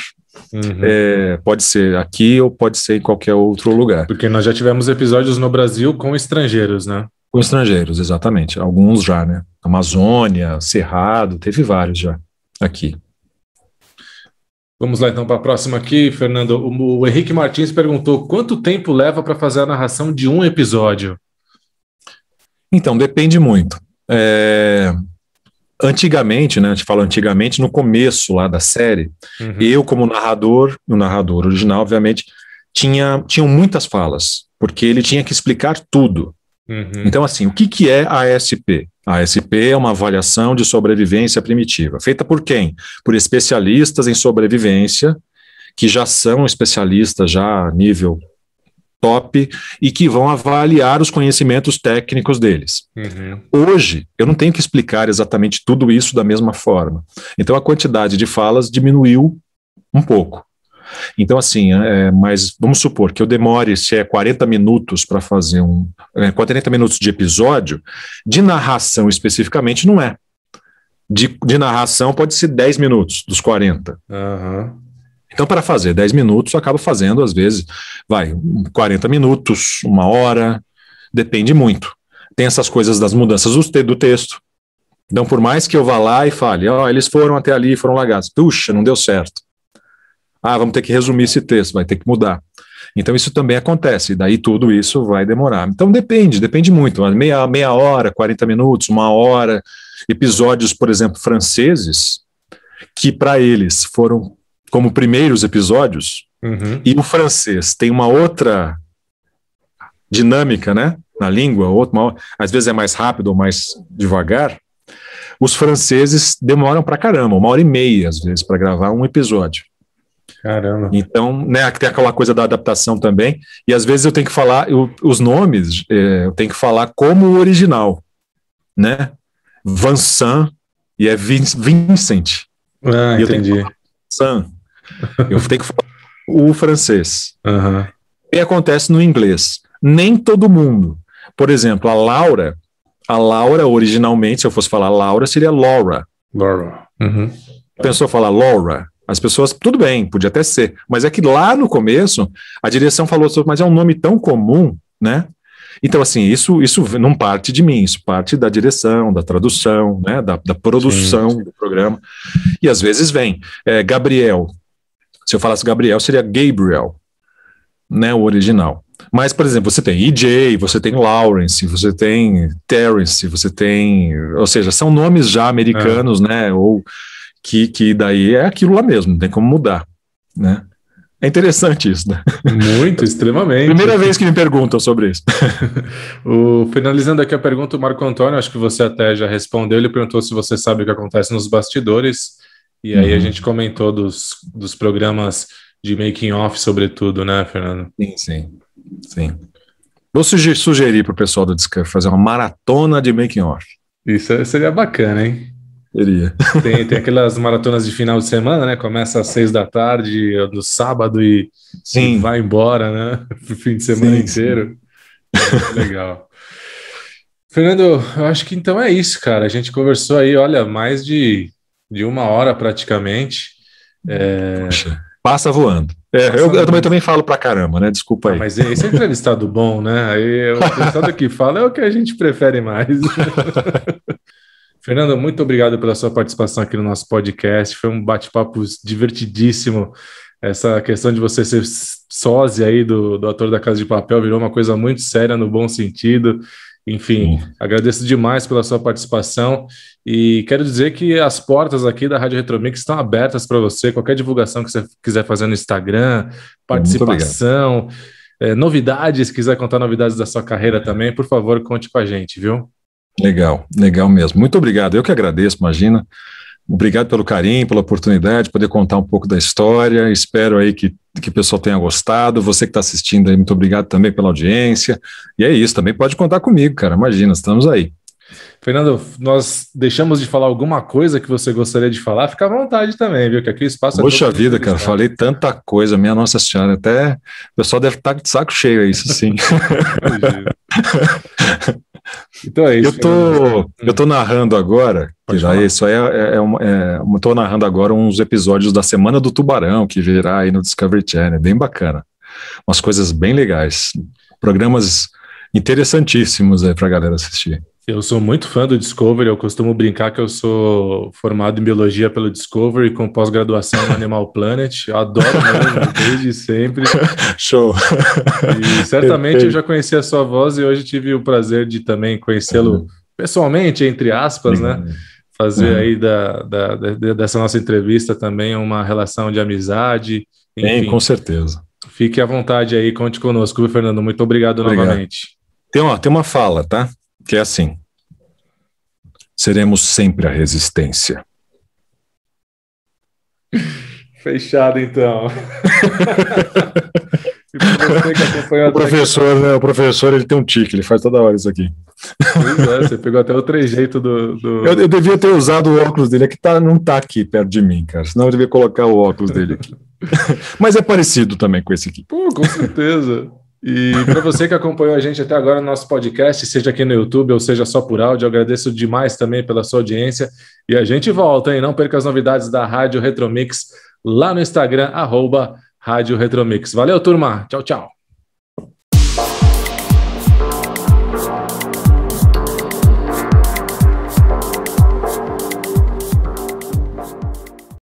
Pode ser aqui ou pode ser em qualquer outro lugar. Porque nós já tivemos episódios no Brasil com estrangeiros, né? Com estrangeiros, exatamente. Alguns já, né? Amazônia, Cerrado, teve vários já aqui. Vamos lá então para a próxima aqui, Fernando. O Henrique Martins perguntou quanto tempo leva para fazer a narração de um episódio? Então, depende muito. Antigamente, né, a gente fala antigamente, no começo lá da série, eu como narrador, o narrador original, obviamente, tinham muitas falas, porque ele tinha que explicar tudo. Então, assim, o que é a ASP? A ASP é uma avaliação de sobrevivência primitiva, feita por quem? Por especialistas em sobrevivência, que já são especialistas já a nível top e que vão avaliar os conhecimentos técnicos deles. Hoje, eu não tenho que explicar exatamente tudo isso da mesma forma. Então, a quantidade de falas diminuiu um pouco. Então, assim, mas vamos supor que eu demore, se é 40 minutos para fazer 40 minutos de episódio, de narração especificamente não é. De narração pode ser 10 minutos dos 40. Então, para fazer 10 minutos, eu acabo fazendo, às vezes, 40 minutos, 1 hora, depende muito. Tem essas coisas das mudanças do texto. Então, por mais que eu vá lá e fale, eles foram até ali e foram largados. Puxa, não deu certo. Vamos ter que resumir esse texto, vai ter que mudar. Então, isso também acontece, e daí tudo isso vai demorar. Então, depende muito. Meia hora, 40 minutos, 1 hora. Episódios, por exemplo, franceses, que para eles foram como primeiros episódios, e o francês tem uma outra dinâmica, né, na língua, às vezes é mais rápido ou mais devagar. Os franceses demoram pra caramba, 1 hora e meia, às vezes, para gravar um episódio. Caramba. Então, né, tem aquela coisa da adaptação também, e às vezes eu tenho que falar, os nomes, eu tenho que falar como o original, né? Vincent e é Vincent. E entendi. Eu tenho que falar o francês. E acontece no inglês. Nem todo mundo. Por exemplo, a Laura originalmente, se eu fosse falar Laura, seria Laura. A pessoa fala Laura, as pessoas, tudo bem, podia até ser, mas é que lá no começo, a direção falou, mas é um nome tão comum, né? Então, assim, isso não parte de mim, isso parte da direção, da tradução, né, da produção do programa, e às vezes vem. Gabriel, se eu falasse Gabriel, seria Gabriel, né, o original. Mas, por exemplo, você tem EJ, você tem Lawrence, você tem Terrence, ou seja, são nomes já americanos, né, ou que daí é aquilo lá mesmo, não tem como mudar, né. É interessante isso, né? Muito, extremamente. Primeira vez que me perguntam sobre isso. Finalizando aqui a pergunta, o Marco Antônio, acho que você até já respondeu, ele perguntou se você sabe o que acontece nos bastidores, e aí a gente comentou dos programas de making off, sobretudo, né, Fernando? Sim. Vou sugerir para o pessoal do Discovery fazer uma maratona de making off. Isso seria bacana, hein? Tem aquelas maratonas de final de semana, né? Começa às 6 da tarde, no sábado e vai embora, né? Pro fim de semana inteiro. Legal. Fernando, eu acho que então é isso, cara. A gente conversou aí, olha, mais de 1 hora praticamente. Poxa, passa voando. Eu também falo pra caramba, né? Desculpa aí. Mas esse é entrevistado bom, né? Aí o entrevistado que fala é o que a gente prefere mais. Fernando, muito obrigado pela sua participação aqui no nosso podcast. Foi um bate-papo divertidíssimo. Essa questão de você ser sósia aí do ator da Casa de Papel virou uma coisa muito séria no bom sentido. Enfim, agradeço demais pela sua participação e quero dizer que as portas aqui da Rádio Retromix estão abertas para você. Qualquer divulgação que você quiser fazer no Instagram, participação, novidades, quiser contar novidades da sua carreira também, por favor, conte com a gente, viu? Legal mesmo. Muito obrigado. Eu que agradeço, imagina. Obrigado pelo carinho, pela oportunidade de poder contar um pouco da história. Espero aí que o pessoal tenha gostado. Você que está assistindo aí, muito obrigado também pela audiência. E é isso, também pode contar comigo, cara. Imagina, estamos aí. Fernando, nós deixamos de falar alguma coisa que você gostaria de falar? Fica à vontade também, viu? Que aqui o espaço Poxa vida, cara, falei tanta coisa, minha Nossa Senhora. Até o pessoal deve estar de saco cheio aí, isso sim. Então é isso. Eu tô narrando agora, tô narrando agora uns episódios da Semana do Tubarão, que virá aí no Discovery Channel, bem bacana. Umas coisas bem legais. Programas interessantíssimos aí pra galera assistir. Eu sou muito fã do Discovery, eu costumo brincar que eu sou formado em biologia pelo Discovery, com pós-graduação no Animal Planet. Eu adoro mesmo, desde sempre. Show! E certamente eu já conheci a sua voz e hoje tive o prazer de também conhecê-lo pessoalmente, entre aspas, né? Fazer aí dessa nossa entrevista também uma relação de amizade. Enfim, com certeza. Fique à vontade aí, conte conosco, viu, Fernando? Muito obrigado novamente. Tem uma fala, tá? Que é assim: seremos sempre a resistência. Fechado, então. O professor, ele tem um tique, ele faz toda hora isso aqui. Pois é, você pegou até o trejeito do... Eu devia ter usado o óculos dele, é que não tá aqui perto de mim, cara, senão eu devia colocar o óculos dele aqui. Mas é parecido também com esse aqui. Pô, com certeza. E para você que acompanhou a gente até agora no nosso podcast, seja aqui no YouTube ou seja só por áudio, eu agradeço demais também pela sua audiência. E a gente volta, hein? Não perca as novidades da Rádio Retromix lá no Instagram, @Rádio Retromix. Valeu, turma. Tchau, tchau.